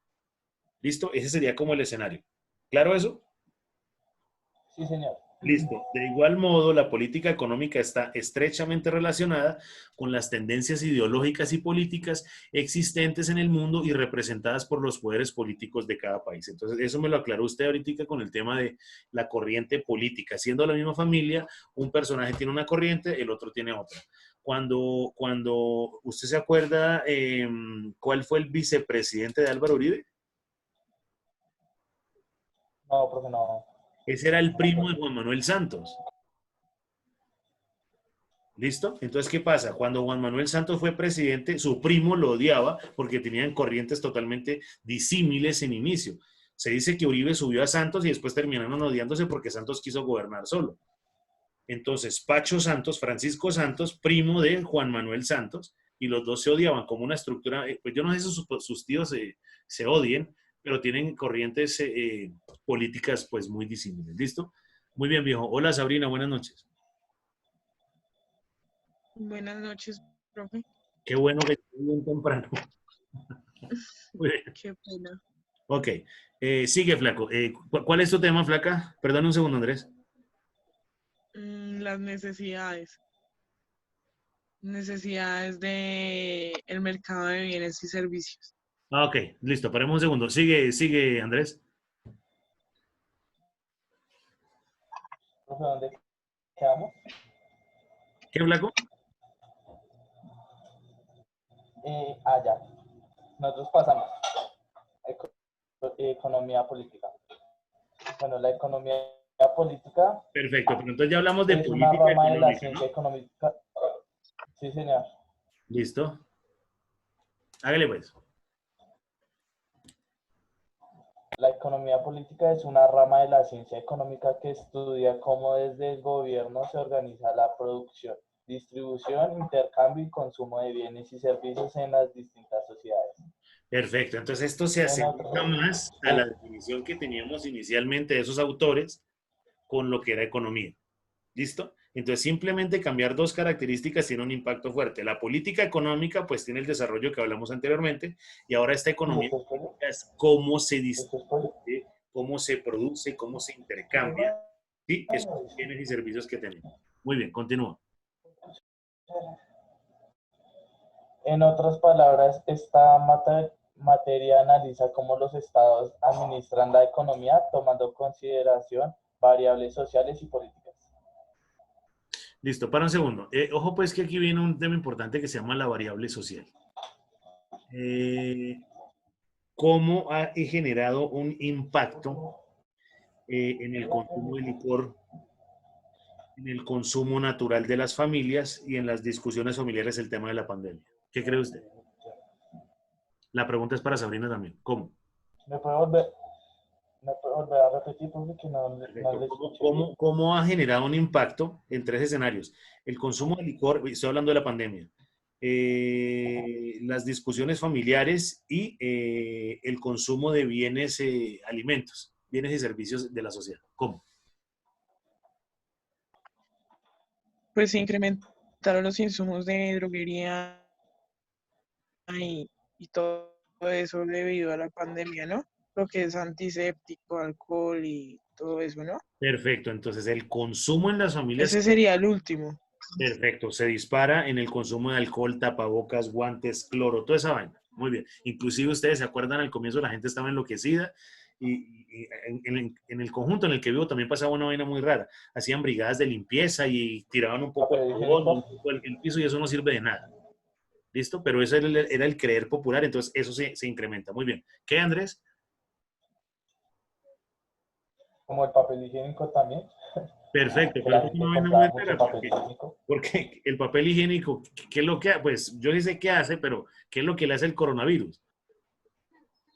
¿Listo? Ese sería como el escenario. ¿Claro eso? Sí, señor. Listo. De igual modo, la política económica está estrechamente relacionada con las tendencias ideológicas y políticas existentes en el mundo y representadas por los poderes políticos de cada país. Entonces, eso me lo aclaró usted ahorita con el tema de la corriente política. Siendo la misma familia, un personaje tiene una corriente, el otro tiene otra. Cuando usted se acuerda, ¿cuál fue el vicepresidente de Álvaro Uribe? No, profe, no, Ese era el no me primo de acuerdo. Juan Manuel Santos. ¿Listo? Entonces, ¿qué pasa? Cuando Juan Manuel Santos fue presidente, su primo lo odiaba porque tenían corrientes totalmente disímiles en inicio. Se dice que Uribe subió a Santos y después terminaron odiándose porque Santos quiso gobernar solo. Entonces, Pacho Santos, Francisco Santos, primo de Juan Manuel Santos, y los dos se odiaban como una estructura, pues yo no sé si sus tíos se odien, pero tienen corrientes políticas pues muy disímiles. ¿Listo? Muy bien, viejo. Hola, Sabrina, buenas noches. Buenas noches, profe. Qué bueno que esté bien temprano. Muy bien. Qué pena. Ok, sigue, Flaco. ¿Cuál es tu tema, Flaca? Perdón un segundo, Andrés. Las necesidades. Necesidades de el mercado de bienes y servicios. Ah, ok, listo, paremos un segundo. Sigue, Andrés. Profe, ¿dónde quedamos? ¿Qué, Flaco? Ya. Nosotros pasamos. Eco- economía política. Bueno, la economía política Perfecto, pero entonces ya hablamos de es una política rama de la económica, ciencia ¿no? económica. Sí, señor. Listo. Hágale pues. La economía política es una rama de la ciencia económica que estudia cómo desde el gobierno se organiza la producción, distribución, intercambio y consumo de bienes y servicios en las distintas sociedades. Perfecto. Entonces esto se En acerca otro, más a la definición que teníamos inicialmente de esos autores con lo que era economía. ¿Listo? Entonces, simplemente cambiar dos características tiene un impacto fuerte. La política económica, pues, tiene el desarrollo que hablamos anteriormente, y ahora esta economía es cómo se distribuye, cómo se produce, cómo se intercambia, ¿sí? Esos bienes y servicios que tenemos. Muy bien, continúa. En otras palabras, esta materia analiza cómo los estados administran la economía tomando en consideración variables sociales y políticas. Listo, para un segundo. Ojo, pues, que aquí viene un tema importante que se llama la variable social. Eh, ¿Cómo ha generado un impacto en el consumo de licor, en el consumo natural de las familias y en las discusiones familiares el tema de la pandemia? ¿Qué cree usted? La pregunta es para Sabrina también. ¿Cómo? ¿Me puede volver, me puede volver a repetir porque no Perfecto. le ¿Cómo, escuché bien? cómo, cómo ha generado un impacto en tres escenarios? El consumo de licor, estoy hablando de la pandemia, las discusiones familiares y el consumo de bienes, alimentos, bienes y servicios de la sociedad. ¿Cómo? Pues se incrementaron los insumos de droguería y todo eso debido a la pandemia, ¿no? Lo que es antiséptico, alcohol y todo eso, ¿no? Perfecto. Entonces, el consumo en las familias. Ese sería el último. Perfecto, se dispara en el consumo de alcohol, tapabocas, guantes, cloro, toda esa vaina. Muy bien. Inclusive ustedes se acuerdan, al comienzo la gente estaba enloquecida y en el conjunto en el que vivo también pasaba una vaina muy rara. Hacían brigadas de limpieza y tiraban un poco de ¿Papel jabón, higiénico? un poco el piso y eso no sirve de nada. ¿Listo? Pero eso era el creer popular, entonces eso se incrementa. Muy bien. ¿Qué, Andrés? Como el papel higiénico también, Perfecto, que pero la eso es gente una vaina muy compraba mucho rara papel porque higiénico. porque el papel higiénico, ¿qué es lo que hace? Pues yo sí sé qué hace, pero ¿qué es lo que le hace el coronavirus?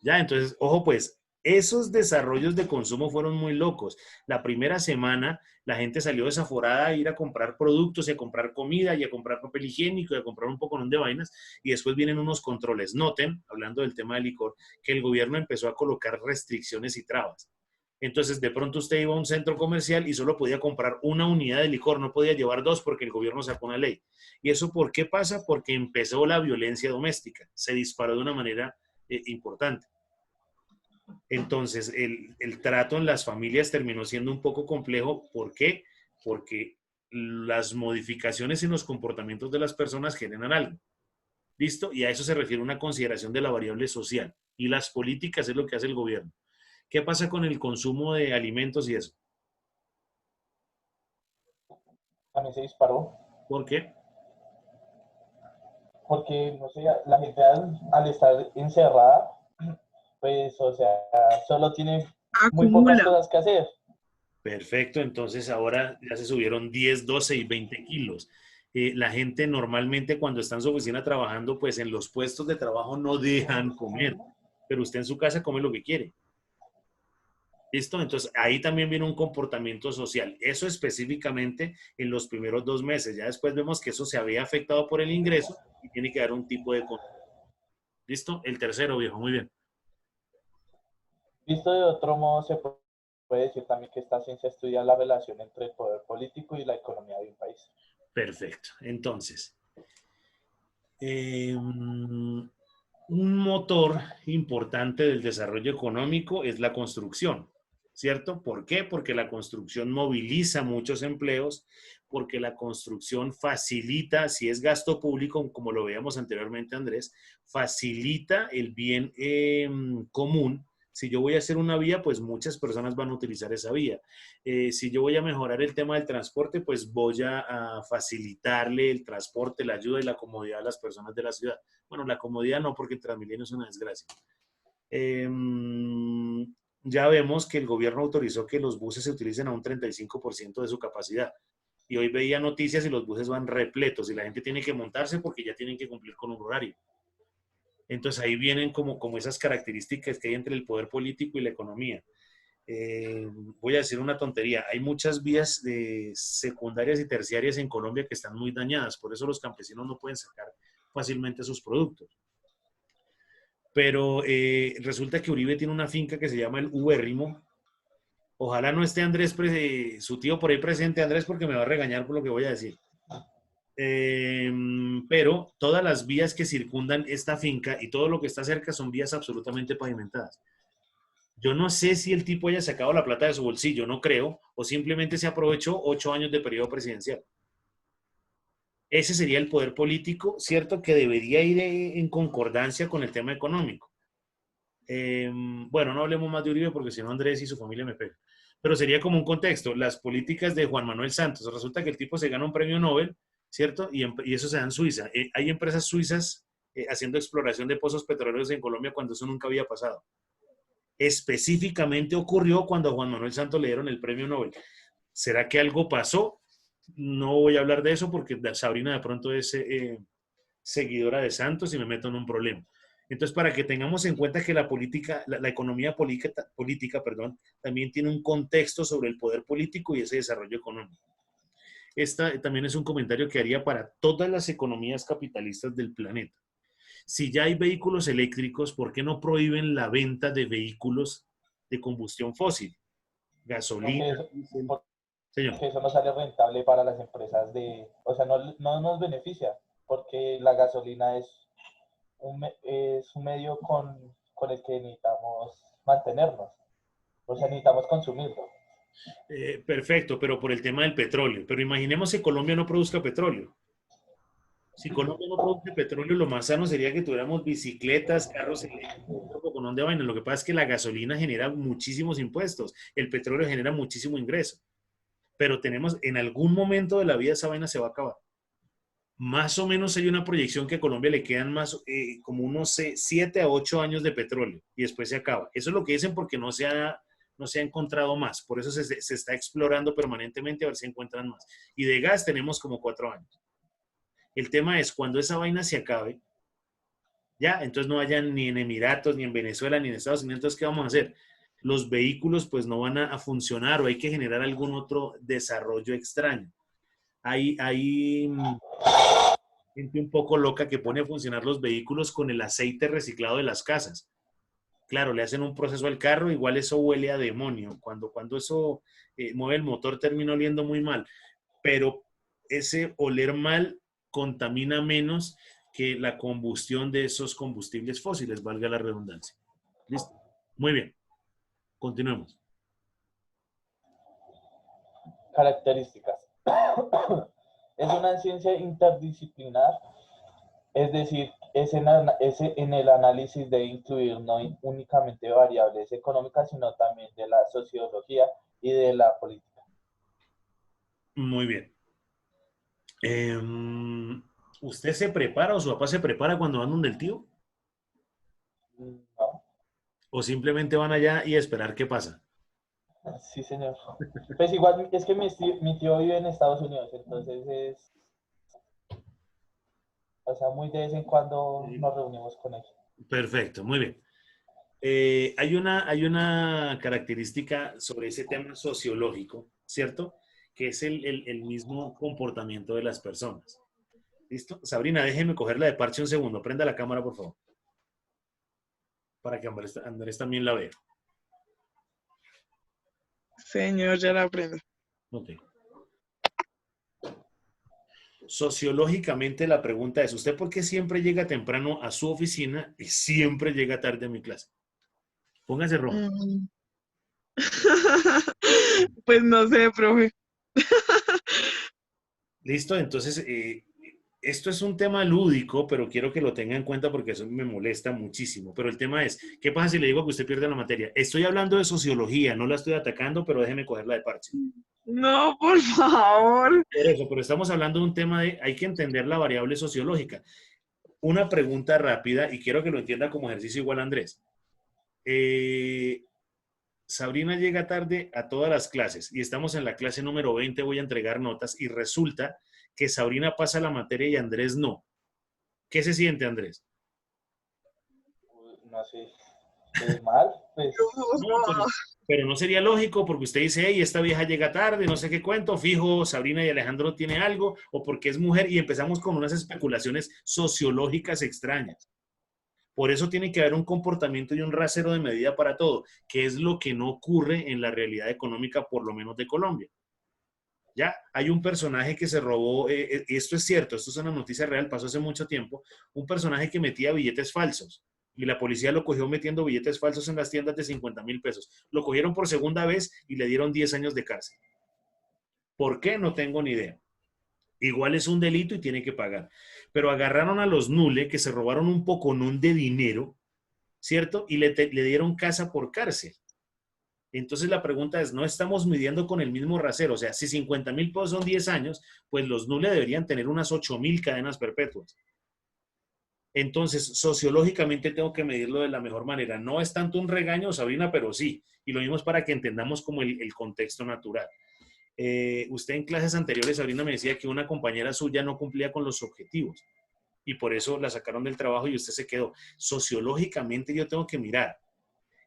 Ya, entonces, ojo pues, esos desarrollos de consumo fueron muy locos. La primera semana la gente salió desaforada a ir a comprar productos y a comprar comida y a comprar papel higiénico y a comprar un poco de vainas y después vienen unos controles. Noten, hablando del tema del licor, que el gobierno empezó a colocar restricciones y trabas. Entonces, de pronto usted iba a un centro comercial y solo podía comprar una unidad de licor, no podía llevar dos porque el gobierno sacó una ley. ¿Y eso por qué pasa? Porque empezó la violencia doméstica, se disparó de una manera importante. Entonces, el trato en las familias terminó siendo un poco complejo. ¿Por qué? Porque las modificaciones en los comportamientos de las personas generan algo. ¿Listo? Y a eso se refiere una consideración de la variable social. Y las políticas es lo que hace el gobierno. ¿Qué pasa con el consumo de alimentos y eso? También se disparó ¿Por qué? porque, no sé, la gente al estar encerrada, pues, o sea, solo tiene muy pocas Acumula. cosas que hacer. Perfecto, entonces ahora ya se subieron 10, 12 y 20 kilos. La gente normalmente cuando está en su oficina trabajando, pues en los puestos de trabajo no dejan comer, pero usted en su casa come lo que quiere. ¿Listo? Entonces ahí también viene un comportamiento social. Eso específicamente en los primeros 2 meses. Ya después vemos que eso se había afectado por el ingreso y tiene que dar un tipo de control. ¿Listo? El tercero, viejo, muy bien. Visto de otro modo, se puede decir también que esta ciencia estudia la relación entre el poder político y la economía de un país. Perfecto. Entonces, un motor importante del desarrollo económico es la construcción, ¿cierto? ¿Por qué? Porque la construcción moviliza muchos empleos, porque la construcción facilita, si es gasto público, como lo veíamos anteriormente, Andrés, facilita el bien común. Si yo voy a hacer una vía, pues muchas personas van a utilizar esa vía. Si yo voy a mejorar el tema del transporte, pues voy a facilitarle el transporte, la ayuda y la comodidad a las personas de la ciudad. Bueno, la comodidad no, porque el Transmilenio es una desgracia. Eh, ya vemos que el gobierno autorizó que los buses se utilicen a un 35% de su capacidad. Y hoy veía noticias y los buses van repletos y la gente tiene que montarse porque ya tienen que cumplir con un horario. Entonces ahí vienen como esas características que hay entre el poder político y la economía. voy a decir una tontería, hay muchas vías secundarias y terciarias en Colombia que están muy dañadas, por eso los campesinos no pueden sacar fácilmente sus productos. Pero resulta que Uribe tiene una finca que se llama el Ubérrimo. Ojalá no esté Andrés, su tío por ahí presente, Andrés, porque me va a regañar por lo que voy a decir. Pero todas las vías que circundan esta finca y todo lo que está cerca son vías absolutamente pavimentadas. Yo no sé si el tipo haya sacado la plata de su bolsillo, no creo, o simplemente se aprovechó 8 años de periodo presidencial. Ese sería el poder político, ¿cierto? Que debería ir en concordancia con el tema económico. Bueno, no hablemos más de Uribe porque si no Andrés y su familia me pegan. Pero sería como un contexto, las políticas de Juan Manuel Santos. Resulta que el tipo se gana un premio Nobel, ¿cierto? Y eso se da en Suiza. Hay empresas suizas haciendo exploración de pozos petroleros en Colombia cuando eso nunca había pasado. Específicamente ocurrió cuando a Juan Manuel Santos le dieron el premio Nobel. ¿Será que algo pasó? No voy a hablar de eso porque Sabrina de pronto es seguidora de Santos y me meto en un problema. Entonces, para que tengamos en cuenta que la política, la economía política, perdón, también tiene un contexto sobre el poder político y ese desarrollo económico. Esta también es un comentario que haría para todas las economías capitalistas del planeta. Si ya hay vehículos eléctricos, ¿por qué no prohíben la venta de vehículos de combustión fósil? Gasolina, diésel. Señor. Porque eso no sale rentable para las empresas o sea, no nos beneficia, porque la gasolina es un medio con el que necesitamos mantenernos, o sea, necesitamos consumirlo. Perfecto, pero por el tema del petróleo. Pero imaginemos que Colombia no produzca petróleo. Si Colombia no produce petróleo, lo más sano sería que tuviéramos bicicletas, carros eléctricos, con de vaina. Lo que pasa es que la gasolina genera muchísimos impuestos, el petróleo genera muchísimo ingreso. Pero en algún momento de la vida esa vaina se va a acabar. Más o menos hay una proyección que a Colombia le quedan como unos 7 a 8 años de petróleo y después se acaba. Eso es lo que dicen porque no se ha encontrado más. Por eso se está explorando permanentemente a ver si encuentran más. Y de gas tenemos como 4 años. El tema es cuando esa vaina se acabe, ya, entonces no hayan ni en Emiratos, ni en Venezuela, ni en Estados Unidos. Entonces, ¿qué vamos a hacer? Los vehículos pues no van a funcionar o hay que generar algún otro desarrollo extraño. Hay gente un poco loca que pone a funcionar los vehículos con el aceite reciclado de las casas. Claro, le hacen un proceso al carro, igual eso huele a demonio. Cuando eso mueve el motor termina oliendo muy mal. Pero ese oler mal contamina menos que la combustión de esos combustibles fósiles, valga la redundancia. ¿Listo? Muy bien. Continuemos. Características. Es una ciencia interdisciplinar, es decir, en el análisis debe incluir no únicamente variables económicas, sino también de la sociología y de la política. Muy bien. ¿Usted se prepara o su papá se prepara cuando van donde el tío? No. ¿O simplemente van allá y esperar qué pasa? Sí, señor. Pues igual es que mi tío vive en Estados Unidos, entonces o sea, muy de vez en cuando nos reunimos con él. Perfecto, muy bien. Hay una característica sobre ese tema sociológico, ¿cierto? Que es el mismo comportamiento de las personas. ¿Listo? Sabrina, déjeme cogerla de parche un segundo. Prenda la cámara, por favor. Para que Andrés también la vea. Señor, ya la aprendo. Ok. Sociológicamente la pregunta es, ¿usted por qué siempre llega temprano a su oficina y siempre llega tarde a mi clase? Póngase rojo. Pues no sé, profe. Listo, entonces esto es un tema lúdico, pero quiero que lo tenga en cuenta porque eso me molesta muchísimo. Pero el tema es, ¿qué pasa si le digo que usted pierde la materia? Estoy hablando de sociología, no la estoy atacando, pero déjeme cogerla de parche. No, por favor. Por eso, pero estamos hablando de un tema hay que entender la variable sociológica. Una pregunta rápida, y quiero que lo entienda como ejercicio igual, Andrés. Sabrina llega tarde a todas las clases y estamos en la clase número 20, voy a entregar notas y resulta que Sabrina pasa la materia y Andrés no. ¿Qué se siente, Andrés? No sé, mal, pues. No, Pero no sería lógico porque usted dice, hey, esta vieja llega tarde, no sé qué cuento, fijo, Sabrina y Alejandro tiene algo, o porque es mujer, y empezamos con unas especulaciones sociológicas extrañas. Por eso tiene que haber un comportamiento y un rasero de medida para todo, que es lo que no ocurre en la realidad económica, por lo menos de Colombia. Ya hay un personaje que se robó, y esto es cierto, esto es una noticia real, pasó hace mucho tiempo, un personaje que metía billetes falsos y la policía lo cogió metiendo billetes falsos en las tiendas de 50.000 pesos. Lo cogieron por segunda vez y le dieron 10 años de cárcel. ¿Por qué? No tengo ni idea. Igual es un delito y tiene que pagar. Pero agarraron a los Nule que se robaron un poconón de dinero, ¿cierto? Y le dieron casa por cárcel. Entonces la pregunta es, no estamos midiendo con el mismo rasero. O sea, si 50.000 pesos son 10 años, pues los Nule deberían tener unas 8.000 cadenas perpetuas. Entonces, sociológicamente tengo que medirlo de la mejor manera. No es tanto un regaño, Sabrina, pero sí. Y lo mismo es para que entendamos como el contexto natural. Usted en clases anteriores, Sabrina, me decía que una compañera suya no cumplía con los objetivos y por eso la sacaron del trabajo y usted se quedó. Sociológicamente yo tengo que mirar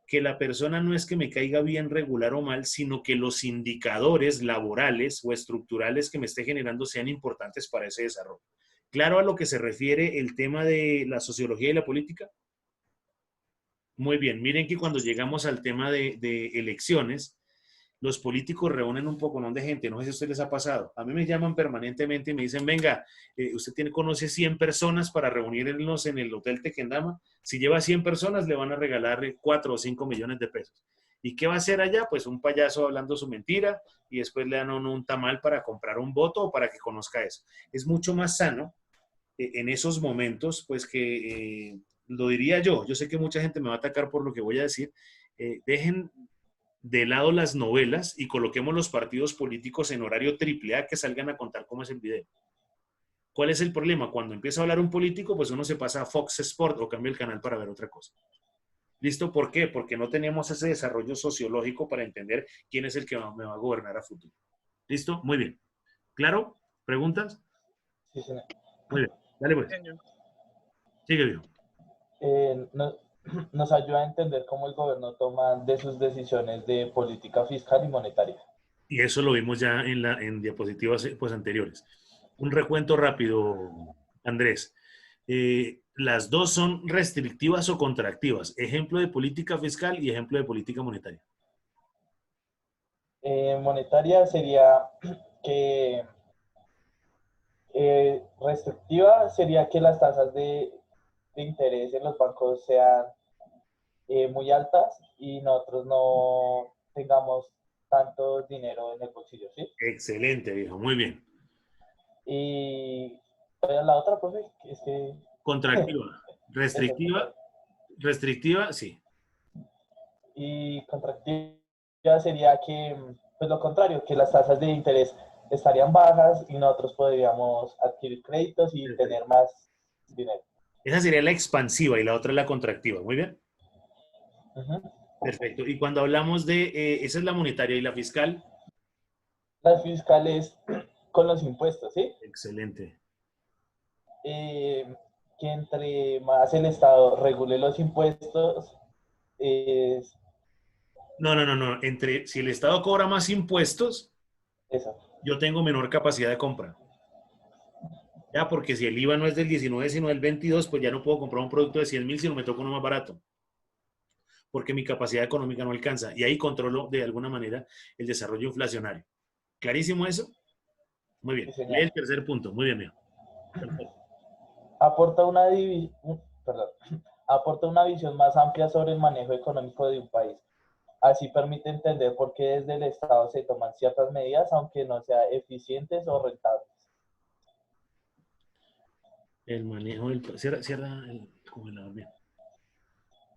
que la persona no es que me caiga bien, regular o mal, sino que los indicadores laborales o estructurales que me esté generando sean importantes para ese desarrollo. Claro a lo que se refiere el tema de la sociología y la política. Muy bien, miren que cuando llegamos al tema de elecciones, los políticos reúnen un poco de gente, no sé si a ustedes les ha pasado. A mí me llaman permanentemente y me dicen, venga, conoce 100 personas para reunirnos en el Hotel Tequendama. Si lleva 100 personas, le van a regalar 4 o 5 millones de pesos. ¿Y qué va a hacer allá? Pues un payaso hablando su mentira y después le dan a uno un tamal para comprar un voto o para que conozca eso. Es mucho más sano en esos momentos, pues que lo diría yo sé que mucha gente me va a atacar por lo que voy a decir, dejen de lado las novelas y coloquemos los partidos políticos en horario triple A que salgan a contar cómo es el video. ¿Cuál es el problema? Cuando empieza a hablar un político, pues uno se pasa a Fox Sport o cambia el canal para ver otra cosa. ¿Listo? ¿Por qué? Porque no tenemos ese desarrollo sociológico para entender quién es el que me va a gobernar a futuro. ¿Listo? Muy bien. ¿Claro? ¿Preguntas? Sí, señor. Muy bien. Dale pues. Sigue, viejo. Nos ayuda a entender cómo el gobierno toma de sus decisiones de política fiscal y monetaria. Y eso lo vimos ya en diapositivas pues, anteriores. Un recuento rápido, Andrés. Las dos son restrictivas o contractivas. Ejemplo de política fiscal y ejemplo de política monetaria. Monetaria sería que restrictiva sería que las tasas de interés en los bancos sean muy altas y nosotros no tengamos tanto dinero en el bolsillo, ¿sí? Excelente, viejo. Muy bien. Y la otra, profe, es que... Contractiva. Eso, Restrictiva. Restrictiva, sí. y contractiva sería que, pues lo contrario, que las tasas de interés estarían bajas y nosotros podríamos adquirir créditos y Perfecto. tener más dinero. Esa sería la expansiva y la otra la contractiva. Muy bien. Uh-huh. Perfecto. Y cuando hablamos de, esa es la monetaria y la fiscal. Las fiscales con los impuestos, ¿sí? Excelente. Que entre más el Estado regule los impuestos, es No. Si el Estado cobra más impuestos, eso. yo tengo menor capacidad de compra. Ya, porque si el IVA no es del 19, sino del 22, pues ya no puedo comprar un producto de 100.000, sino me toca uno más barato. Porque mi capacidad económica no alcanza. Y ahí controlo de alguna manera el desarrollo inflacionario. ¿Clarísimo eso? Muy bien. Sí, Lee el tercer punto. Muy bien, mío. Aporta una, perdón, aporta una visión más amplia sobre el manejo económico de un país. Así permite entender por qué desde el Estado se toman ciertas medidas, aunque no sean eficientes o rentables. El manejo del... Cierra el congelador, bien.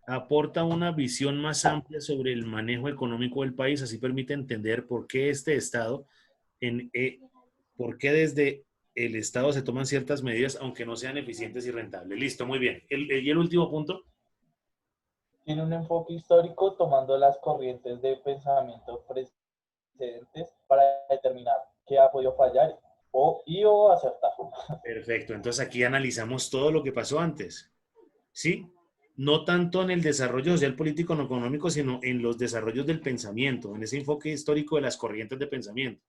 Aporta una visión más amplia sobre el manejo económico del país, así permite entender por qué este Estado, por qué desde el Estado se toman ciertas medidas, aunque no sean eficientes y rentables. Listo, muy bien. Y el último punto. Tiene un enfoque histórico tomando las corrientes de pensamiento precedentes para determinar qué ha podido fallar o acertar. Perfecto. Entonces aquí analizamos todo lo que pasó antes. ¿Sí? no tanto en el desarrollo social, político, no económico, sino en los desarrollos del pensamiento, en ese enfoque histórico de las corrientes de pensamiento.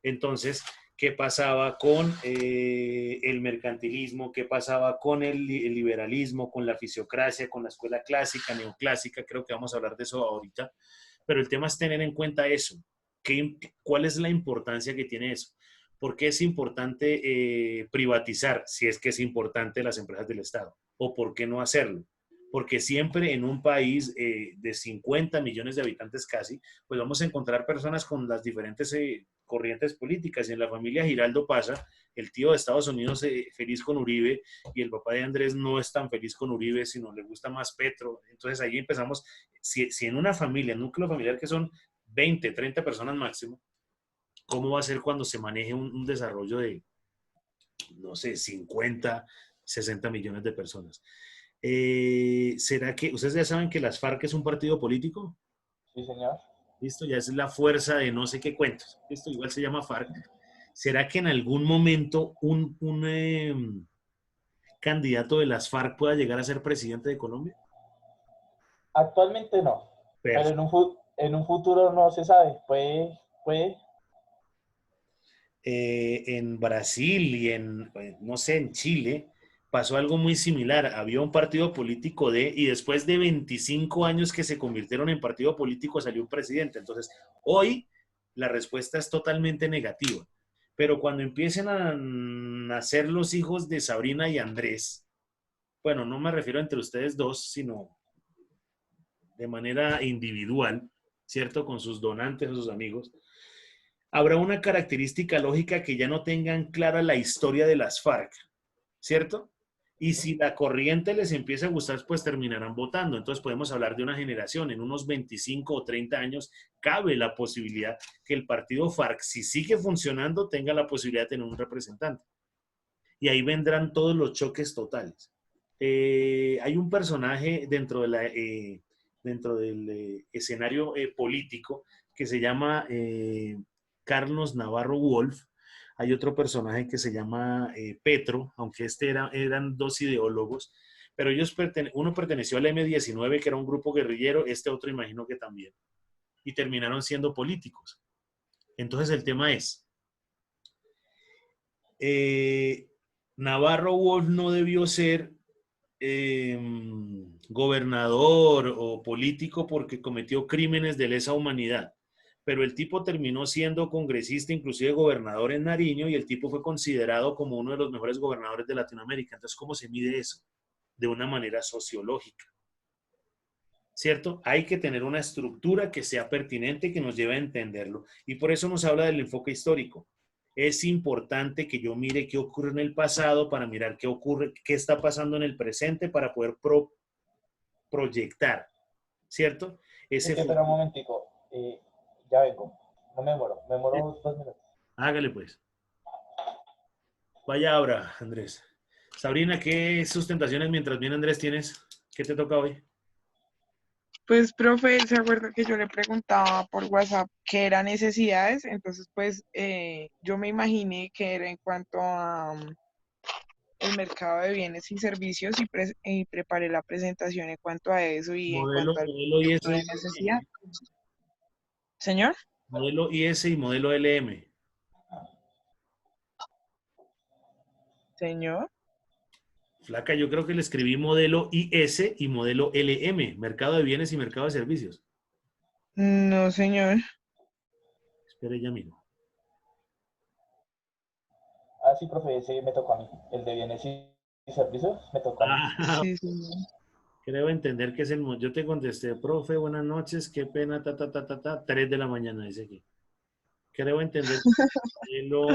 Entonces, ¿qué pasaba con el mercantilismo? ¿Qué pasaba con el liberalismo, con la fisiocracia, con la escuela clásica, neoclásica? Creo que vamos a hablar de eso ahorita. Pero el tema es tener en cuenta eso. ¿Cuál es la importancia que tiene eso? ¿Por qué es importante privatizar, si es que es importante, las empresas del Estado? ¿O por qué no hacerlo? Porque siempre en un país de 50 millones de habitantes casi, pues vamos a encontrar personas con las diferentes corrientes políticas. Y en la familia Giraldo pasa, el tío de Estados Unidos feliz con Uribe, y el papá de Andrés no es tan feliz con Uribe, sino le gusta más Petro. Entonces ahí empezamos, si en una familia, núcleo familiar que son 20, 30 personas máximo, ¿cómo va a ser cuando se maneje un desarrollo de, no sé, 50, 60 millones de personas? ¿Será que ustedes ya saben que las FARC es un partido político? Sí, señor. Listo, ya es la fuerza de no sé qué cuentos. Esto igual se llama FARC. ¿Será que en algún momento un candidato de las FARC pueda llegar a ser presidente de Colombia? Actualmente no, pero Perfecto. en un futuro no se sabe. Puede. En Brasil y no sé, en Chile, pasó algo muy similar. Había un partido político y después de 25 años que se convirtieron en partido político, salió un presidente. Entonces, hoy la respuesta es totalmente negativa. Pero cuando empiecen a nacer los hijos de Sabrina y Andrés, bueno, no me refiero entre ustedes dos, sino de manera individual, ¿cierto? Con sus donantes o sus amigos, habrá una característica lógica que ya no tengan clara la historia de las FARC, ¿cierto? Y si la corriente les empieza a gustar, pues terminarán votando. Entonces podemos hablar de una generación. En unos 25 o 30 años cabe la posibilidad que el partido FARC, si sigue funcionando, tenga la posibilidad de tener un representante. Y ahí vendrán todos los choques totales. Hay un personaje dentro del escenario político que se llama Carlos Navarro Wolf. Hay otro personaje que se llama Petro, aunque eran dos ideólogos, pero uno perteneció al M-19, que era un grupo guerrillero, este otro imagino que también, y terminaron siendo políticos. Entonces el tema es, eh, Navarro Wolf no debió ser eh, gobernador o político porque cometió crímenes de lesa humanidad, pero el tipo terminó siendo congresista, inclusive gobernador en Nariño, y el tipo fue considerado como uno de los mejores gobernadores de Latinoamérica. Entonces, ¿cómo se mide eso? De una manera sociológica, ¿cierto? Hay que tener una estructura que sea pertinente, que nos lleve a entenderlo. Y por eso nos habla del enfoque histórico. Es importante que yo mire qué ocurre en el pasado para mirar qué ocurre, qué está pasando en el presente para poder proyectar, ¿cierto? Es Ese que, espera un futuro. momentico. Ya vengo. No me muero. Me Eh, muero 2 minutos. Hágale pues. Vaya ahora, Andrés. Sabrina, ¿qué sustentaciones mientras viene Andrés tienes? ¿Qué te toca hoy? Pues, profe, ¿se acuerda que yo le preguntaba por WhatsApp qué eran necesidades? Entonces, pues, yo me imaginé que era en cuanto a el mercado de bienes y servicios y preparé la presentación en cuanto a eso y en cuanto al Modelo IS, concepto de necesidad. Señor, modelo IS y modelo LM. señor, Flaca, yo creo que le escribí modelo IS y modelo LM, mercado de bienes y mercado de servicios. no, señor. Espere ya mismo. Ah, sí, profe, ese me tocó a mí. El de bienes y servicios me tocó a mí. Ah, Sí, señor. creo entender que es yo te contesté, profe, buenas noches, qué pena, 3 de la mañana, dice aquí. Creo entender modelo,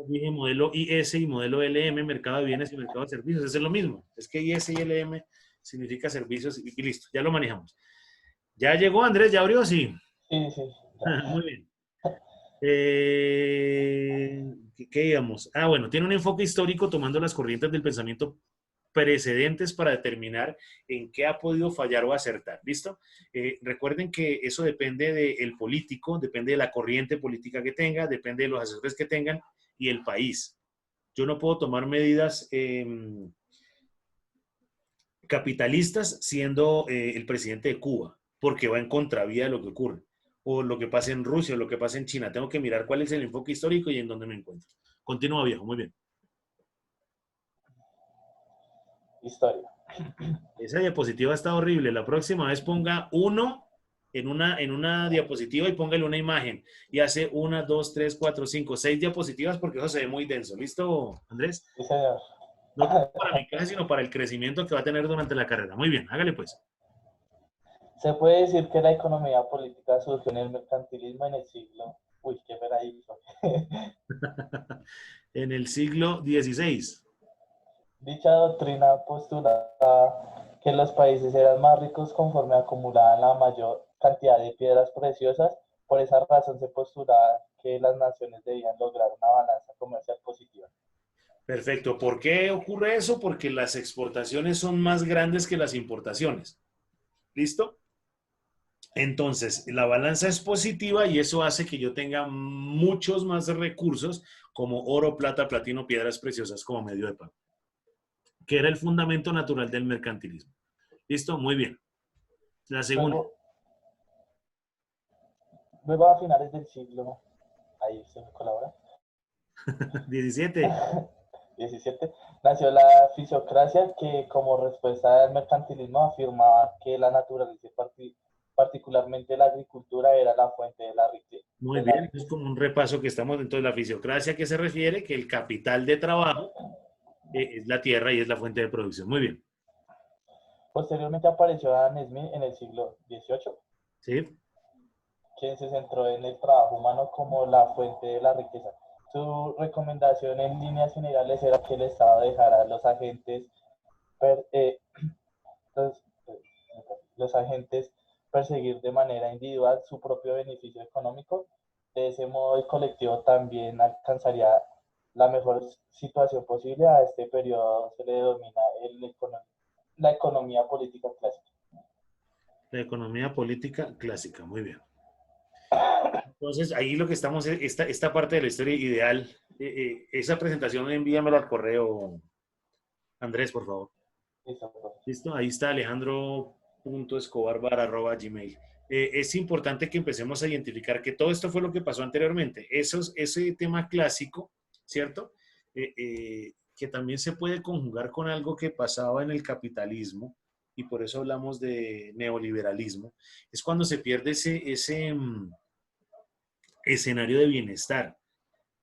dije modelo IS y modelo LM, mercado de bienes y mercado de servicios, eso es lo mismo. Es que IS y LM significa servicios y listo, ya lo manejamos. ¿Ya llegó Andrés? ¿Ya abrió? Sí. Sí, sí, ya. Muy bien. ¿Qué íbamos? Ah, bueno, tiene un enfoque histórico tomando las corrientes del pensamiento precedentes para determinar en qué ha podido fallar o acertar. ¿Listo? Recuerden que eso depende del político, depende de la corriente política que tenga, depende de los asesores que tengan y el país. Yo no puedo tomar medidas capitalistas siendo el presidente de Cuba, porque va en contravía de lo que ocurre, o lo que pasa en Rusia, o lo que pasa en China. Tengo que mirar cuál es el enfoque histórico y en dónde me encuentro. Continúa, viejo, muy bien. Historia. Esa diapositiva está horrible. La próxima vez ponga uno en una diapositiva y póngale una imagen. Y hace 1, 2, 3, 4, 5, 6 diapositivas porque eso se ve muy denso. ¿Listo, Andrés? Sí, señor. No para mi clase, sino para el crecimiento que va a tener durante la carrera. Muy bien, hágale pues. Se puede decir que la economía política surgió en el mercantilismo en el siglo... Uy, qué pena hizo. En el siglo XVI. Dicha doctrina postulaba que los países eran más ricos conforme acumulaban la mayor cantidad de piedras preciosas. Por esa razón se postulaba que las naciones debían lograr una balanza comercial positiva. Perfecto. ¿Por qué ocurre eso? Porque las exportaciones son más grandes que las importaciones. ¿Listo? Entonces, la balanza es positiva y eso hace que yo tenga muchos más recursos como oro, plata, platino, piedras preciosas como medio de pago, que era el fundamento natural del mercantilismo. ¿Listo? Muy bien. La segunda. Luego a finales del siglo, ahí se me colabora, 17. 17, nació la fisiocracia que como respuesta al mercantilismo afirmaba que la naturaleza, particularmente la agricultura, era la fuente de la riqueza. Muy bien, es como un repaso que estamos dentro de la fisiocracia, que se refiere que el capital de trabajo es la tierra y es la fuente de producción. Muy bien. Posteriormente apareció Adam Smith en el siglo XVIII, ¿Sí? quien se centró en el trabajo humano como la fuente de la riqueza. Su recomendación en líneas generales era que el Estado dejara a los agentes, per, los, los agentes perseguir de manera individual su propio beneficio económico. De ese modo, el colectivo también alcanzaría la mejor situación posible. A este periodo se le denomina la economía política clásica. La economía política clásica. Muy bien. Entonces, ahí lo que estamos es esta parte de la historia ideal. Esa presentación envíamela al correo, Andrés, por favor. ¿Listo? Ahí está alejandro.escobarbar@gmail. Es importante que empecemos a identificar que todo esto fue lo que pasó anteriormente. Ese tema clásico, ¿cierto? Que también se puede conjugar con algo que pasaba en el capitalismo, y por eso hablamos de neoliberalismo, es cuando se pierde ese escenario de bienestar.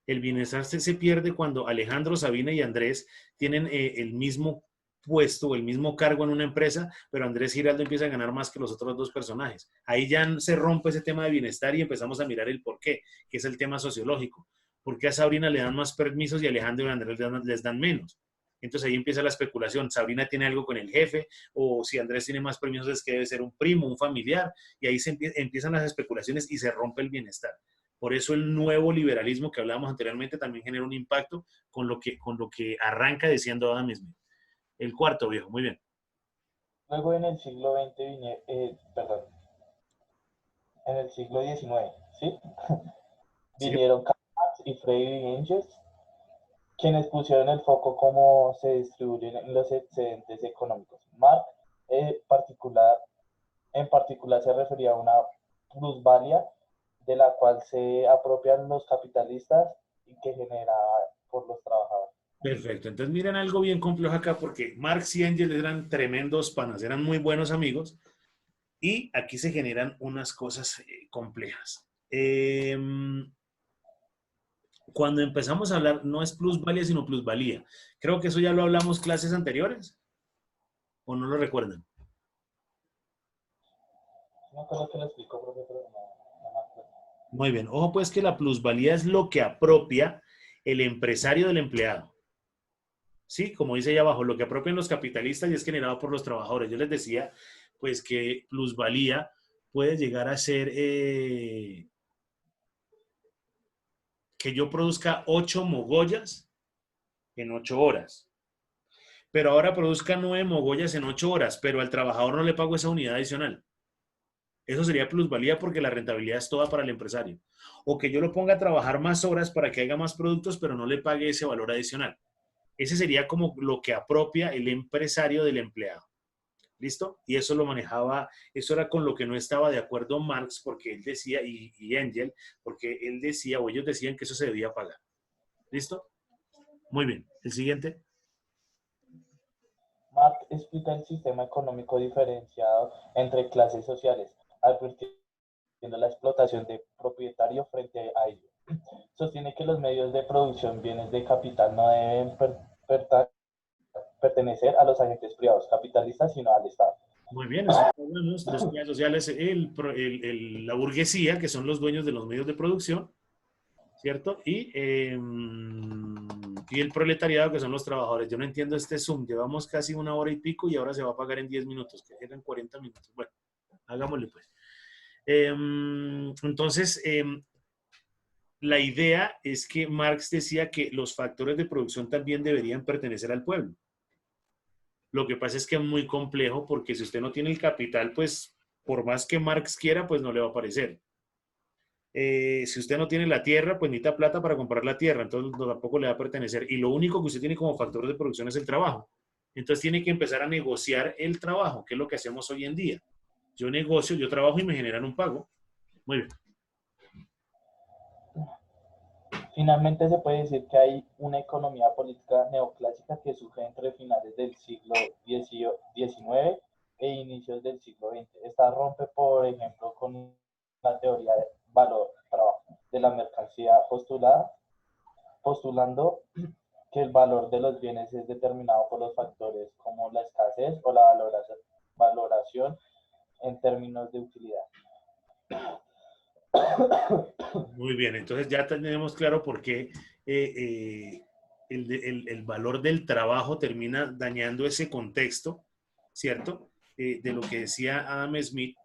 El bienestar se pierde cuando Alejandro, Sabina y Andrés tienen el mismo puesto o el mismo cargo en una empresa, pero Andrés Giraldo empieza a ganar más que los otros dos personajes. Ahí ya se rompe ese tema de bienestar y empezamos a mirar el por qué, que es el tema sociológico. ¿Por qué a Sabrina le dan más permisos y a Alejandro y a Andrés les dan menos? Entonces ahí empieza la especulación. Sabrina tiene algo con el jefe, o si Andrés tiene más permisos es que debe ser un primo, un familiar, y ahí empiezan las especulaciones y se rompe el bienestar. Por eso el nuevo liberalismo que hablábamos anteriormente también genera un impacto con lo que arranca diciendo Adam Smith. El cuarto, viejo, muy bien. Luego en el siglo XX, en el siglo XIX, ¿sí? Vinieron Karl Marx y Friedrich Engels, quienes pusieron el foco cómo se distribuyen los excedentes económicos. Marx en particular se refería a una plusvalía de la cual se apropian los capitalistas y que genera por los trabajadores. Perfecto. Entonces miren algo bien complejo acá porque Marx y Engels eran tremendos panas, eran muy buenos amigos y aquí se generan unas cosas complejas. Cuando empezamos a hablar, no es plusvalía, sino plusvalía. Creo que eso ya lo hablamos clases anteriores, ¿o no lo recuerdan? No creo que lo explico, profe, pero no me acuerdo. Muy bien. Ojo pues que la plusvalía es lo que apropia el empresario del empleado. Sí, como dice allá abajo, lo que apropian los capitalistas y es generado por los trabajadores. Yo les decía, pues que plusvalía puede llegar a ser que yo produzca 8 mogollas en 8 horas. Pero ahora produzca 9 mogollas en 8 horas, pero al trabajador no le pago esa unidad adicional. Eso sería plusvalía porque la rentabilidad es toda para el empresario. O que yo lo ponga a trabajar más horas para que haya más productos, pero no le pague ese valor adicional. Ese sería como lo que apropia el empresario del empleado. ¿Listo? Y eso lo manejaba, eso era con lo que no estaba de acuerdo Marx, porque él decía, y Engel, porque él decía, o ellos decían que eso se debía pagar. ¿Listo? Muy bien. El siguiente. Marx explica el sistema económico diferenciado entre clases sociales, advirtiendo la explotación de propietario frente a ello. Sostiene que los medios de producción, bienes de capital, no deben pertenecer a los agentes privados capitalistas, sino al Estado. Muy bien, esos son los clases sociales, la burguesía, que son los dueños de los medios de producción, ¿cierto? Y el proletariado, que son los trabajadores. Yo no entiendo este Zoom, llevamos casi 1 hora y pico y ahora se va a pagar en 10 minutos, que eran 40 minutos. Bueno, hagámosle pues. Entonces, la idea es que Marx decía que los factores de producción también deberían pertenecer al pueblo. Lo que pasa es que es muy complejo porque si usted no tiene el capital, pues por más que Marx quiera, pues no le va a aparecer. Si usted no tiene la tierra, pues necesita plata para comprar la tierra, entonces tampoco le va a pertenecer. Y lo único que usted tiene como factor de producción es el trabajo. Entonces tiene que empezar a negociar el trabajo, que es lo que hacemos hoy en día. Yo negocio, yo trabajo y me generan un pago. Muy bien. Finalmente, se puede decir que hay una economía política neoclásica que surge entre finales del siglo XIX e inicios del siglo XX. Esta rompe, por ejemplo, con la teoría de valor-trabajo de la mercancía postulando que el valor de los bienes es determinado por los factores como la escasez o la valoración en términos de utilidad. Muy bien, entonces ya tenemos claro por qué el valor del trabajo termina dañando ese contexto, ¿cierto? De lo que decía Adam Smith,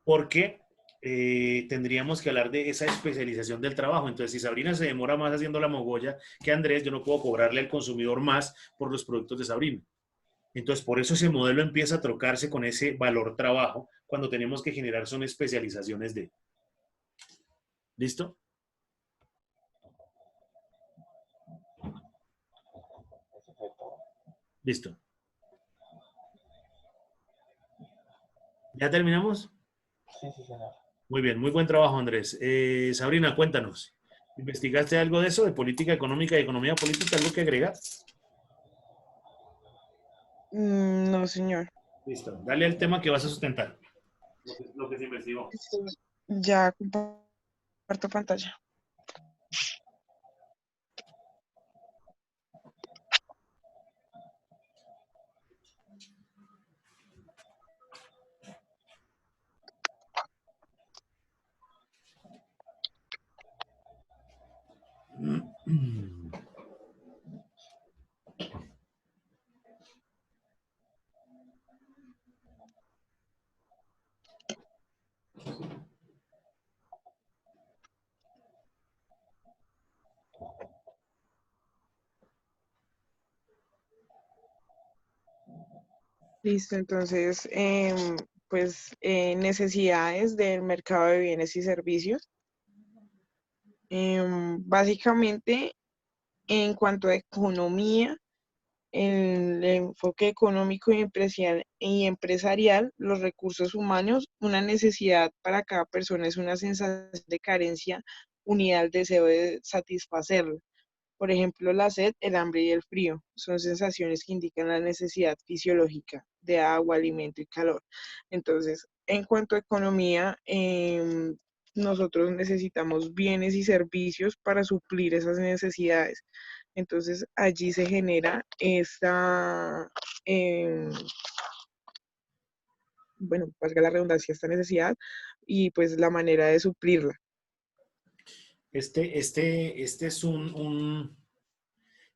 porque tendríamos que hablar de esa especialización del trabajo. Entonces, si Sabrina se demora más haciendo la mogolla que Andrés, yo no puedo cobrarle al consumidor más por los productos de Sabrina. Entonces, por eso ese modelo empieza a trocarse con ese valor trabajo cuando tenemos que generar son especializaciones de. ¿Listo? Listo. ¿Ya terminamos? Sí, sí, señor. Muy bien, muy buen trabajo, Andrés. Sabrina, cuéntanos. ¿Investigaste algo de eso, de política económica y economía política? ¿Algo que agregar? No, señor. Listo. Dale al tema que vas a sustentar. Lo que se investigó. Sí. Ya comparto pantalla. Listo, entonces, pues necesidades del mercado de bienes y servicios. Básicamente, en cuanto a economía, el enfoque económico y empresarial, los recursos humanos, una necesidad para cada persona es una sensación de carencia unida al deseo de satisfacerla. Por ejemplo, la sed, el hambre y el frío son sensaciones que indican la necesidad fisiológica de agua, alimento y calor. Entonces, en cuanto a economía, nosotros necesitamos bienes y servicios para suplir esas necesidades. Entonces, allí se genera esta, bueno, valga la redundancia, esta necesidad y pues la manera de suplirla. Este es un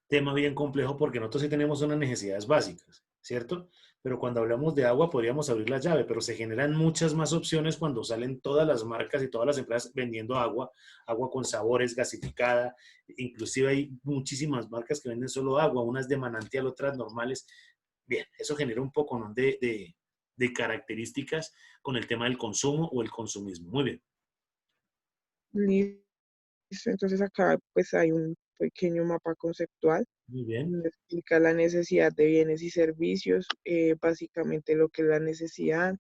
tema bien complejo porque nosotros sí tenemos unas necesidades básicas, ¿cierto? Pero cuando hablamos de agua podríamos abrir la llave, pero se generan muchas más opciones cuando salen todas las marcas y todas las empresas vendiendo agua, agua con sabores, gasificada, inclusive hay muchísimas marcas que venden solo agua, unas de manantial, otras normales. Bien, eso genera un poco, ¿no?, de características con el tema del consumo o el consumismo. Muy bien. Listo, entonces acá pues hay un pequeño mapa conceptual Muy bien. Explica la necesidad de bienes y servicios, básicamente lo que es la necesidad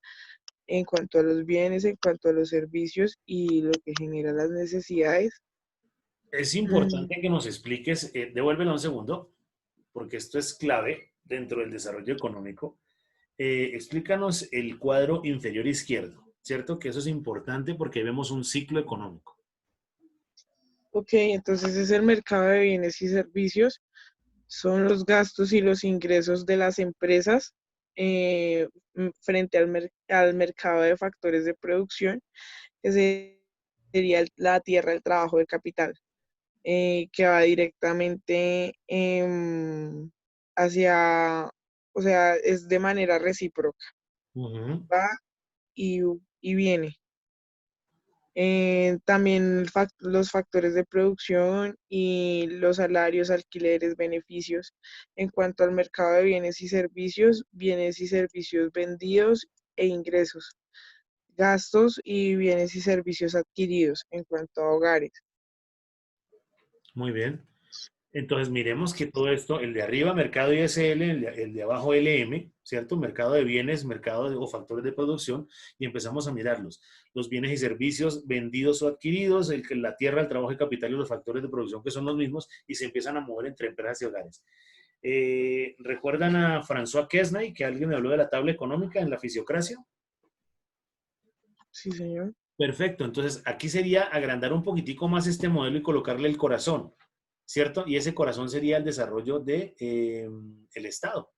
en cuanto a los bienes, en cuanto a los servicios y lo que genera las necesidades. Es Mm, importante que nos expliques, devuélvelo un segundo, porque esto es clave dentro del desarrollo económico. Explícanos el cuadro inferior izquierdo, ¿cierto? Que eso es importante porque vemos un ciclo económico. Ok, entonces es el mercado de bienes y servicios, son los gastos y los ingresos de las empresas frente al mercado de factores de producción, que sería la tierra, el trabajo, el capital, que va directamente hacia, o sea, es de manera recíproca, Ujú. va y, y viene. También los factores de producción y los salarios, alquileres, beneficios. En cuanto al mercado de bienes y servicios vendidos e ingresos, gastos y bienes y servicios adquiridos en cuanto a hogares. Muy bien. Entonces, miremos que todo esto, el de arriba, mercado ISL, el de abajo, LM, ¿cierto? Mercado de bienes, o factores de producción, y empezamos a mirarlos. Los bienes y servicios vendidos o adquiridos, la tierra, el trabajo y capital y los factores de producción que son los mismos, y se empiezan a mover entre empresas y hogares. ¿Recuerdan a François Quesnay, que alguien me habló de la tabla económica en la fisiocracia? Sí, señor. Perfecto, entonces aquí sería agrandar un poquitico más este modelo y colocarle el corazón, ¿cierto? Y ese corazón sería el desarrollo de, el Estado.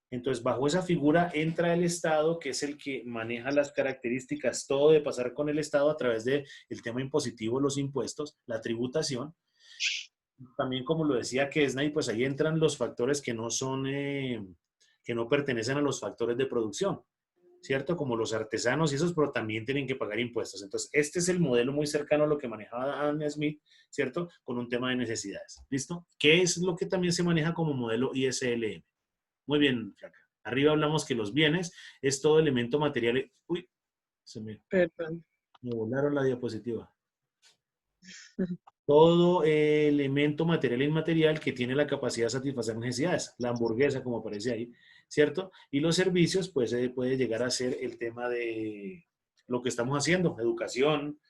Entonces, bajo esa figura entra el Estado, que es el que maneja las características, todo de pasar con el Estado a través del tema impositivo, los impuestos, la tributación. También, como lo decía Kesnay, pues ahí entran los factores que no son, que no pertenecen a los factores de producción, ¿cierto? Como los artesanos y esos, pero también tienen que pagar impuestos. Entonces, este es el modelo muy cercano a lo que manejaba Adam Smith, ¿cierto? Con un tema de necesidades. ¿Listo? ¿Qué es lo que también se maneja como modelo ISLM? Muy bien, Flaca. Arriba hablamos que los bienes es todo elemento material. Uy, Perdón. me volaron la diapositiva. Todo elemento material e inmaterial que tiene la capacidad de satisfacer necesidades. La hamburguesa, como aparece ahí, ¿cierto? Y los servicios, pues puede llegar a ser el tema de lo que estamos haciendo, educación,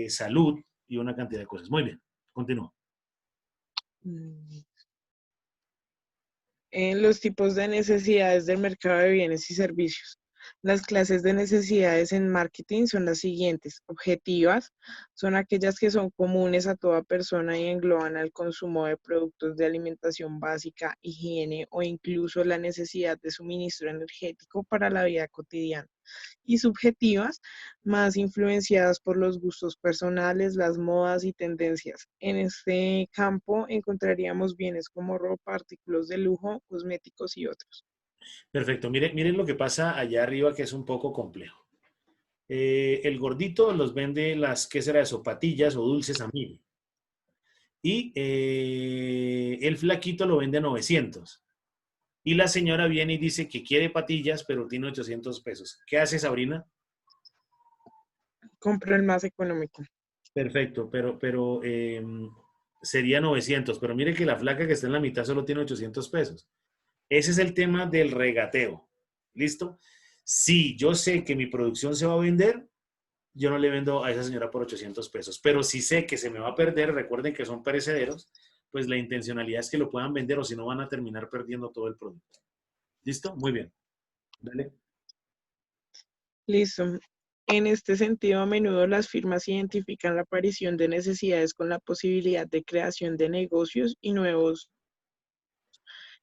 salud y una cantidad de cosas. Muy bien, continúo. Mm. En los tipos de necesidades del mercado de bienes y servicios. Las clases de necesidades en marketing son las siguientes. Objetivas son aquellas que son comunes a toda persona y engloban al consumo de productos de alimentación básica, higiene o incluso la necesidad de suministro energético para la vida cotidiana, y subjetivas, más influenciadas por los gustos personales, las modas y tendencias. En este campo encontraríamos bienes como ropa, artículos de lujo, cosméticos y otros. Perfecto. Miren lo que pasa allá arriba, que es un poco complejo. El gordito los vende las, ¿qué será eso? Patillas o dulces a 1000. Y el flaquito lo vende a 900. Y la señora viene y dice que quiere patillas, pero tiene 800 pesos. ¿Qué hace Sabrina? Compro el más económico. Perfecto, pero sería 900. Pero mire que la flaca que está en la mitad solo tiene 800 pesos. Ese es el tema del regateo. ¿Listo? Si yo sé que mi producción se va a vender, yo no le vendo a esa señora por 800 pesos. Pero si sé que se me va a perder, recuerden que son perecederos, pues la intencionalidad es que lo puedan vender o si no van a terminar perdiendo todo el producto. ¿Listo? Muy bien. Dale. Listo. En este sentido, a menudo las firmas identifican la aparición de necesidades con la posibilidad de creación de negocios y nuevos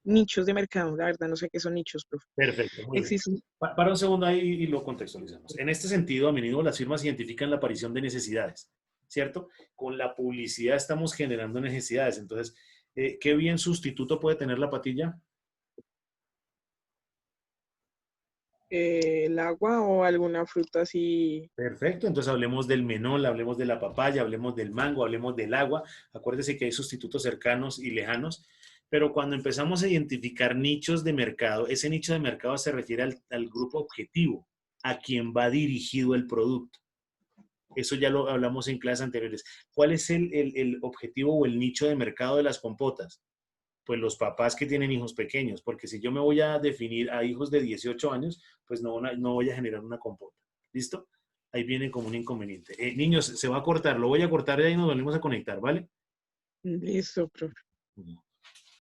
nichos de mercado. La verdad, no sé qué son nichos, pero Perfecto, muy bien. existen. Para un segundo ahí y lo contextualizamos. En este sentido, a menudo las firmas identifican la aparición de necesidades, ¿cierto? Con la publicidad estamos generando necesidades. Entonces, ¿qué bien sustituto puede tener la patilla? El agua o alguna fruta así. Perfecto, entonces hablemos del menol, hablemos de la papaya, hablemos del mango, hablemos del agua. Acuérdese que hay sustitutos cercanos y lejanos, pero cuando empezamos a identificar nichos de mercado, ese nicho de mercado se refiere al grupo objetivo, a quien va dirigido el producto. Eso ya lo hablamos en clases anteriores. ¿Cuál es el objetivo o el nicho de mercado de las compotas? pues los papás que tienen hijos pequeños, porque si yo me voy a definir a hijos de 18 años, pues no voy a generar una compota. ¿Listo? Ahí viene como un inconveniente. Niños, se va a cortar, lo voy a cortar y ahí nos volvemos a conectar, ¿vale? Listo, profe. Ujú.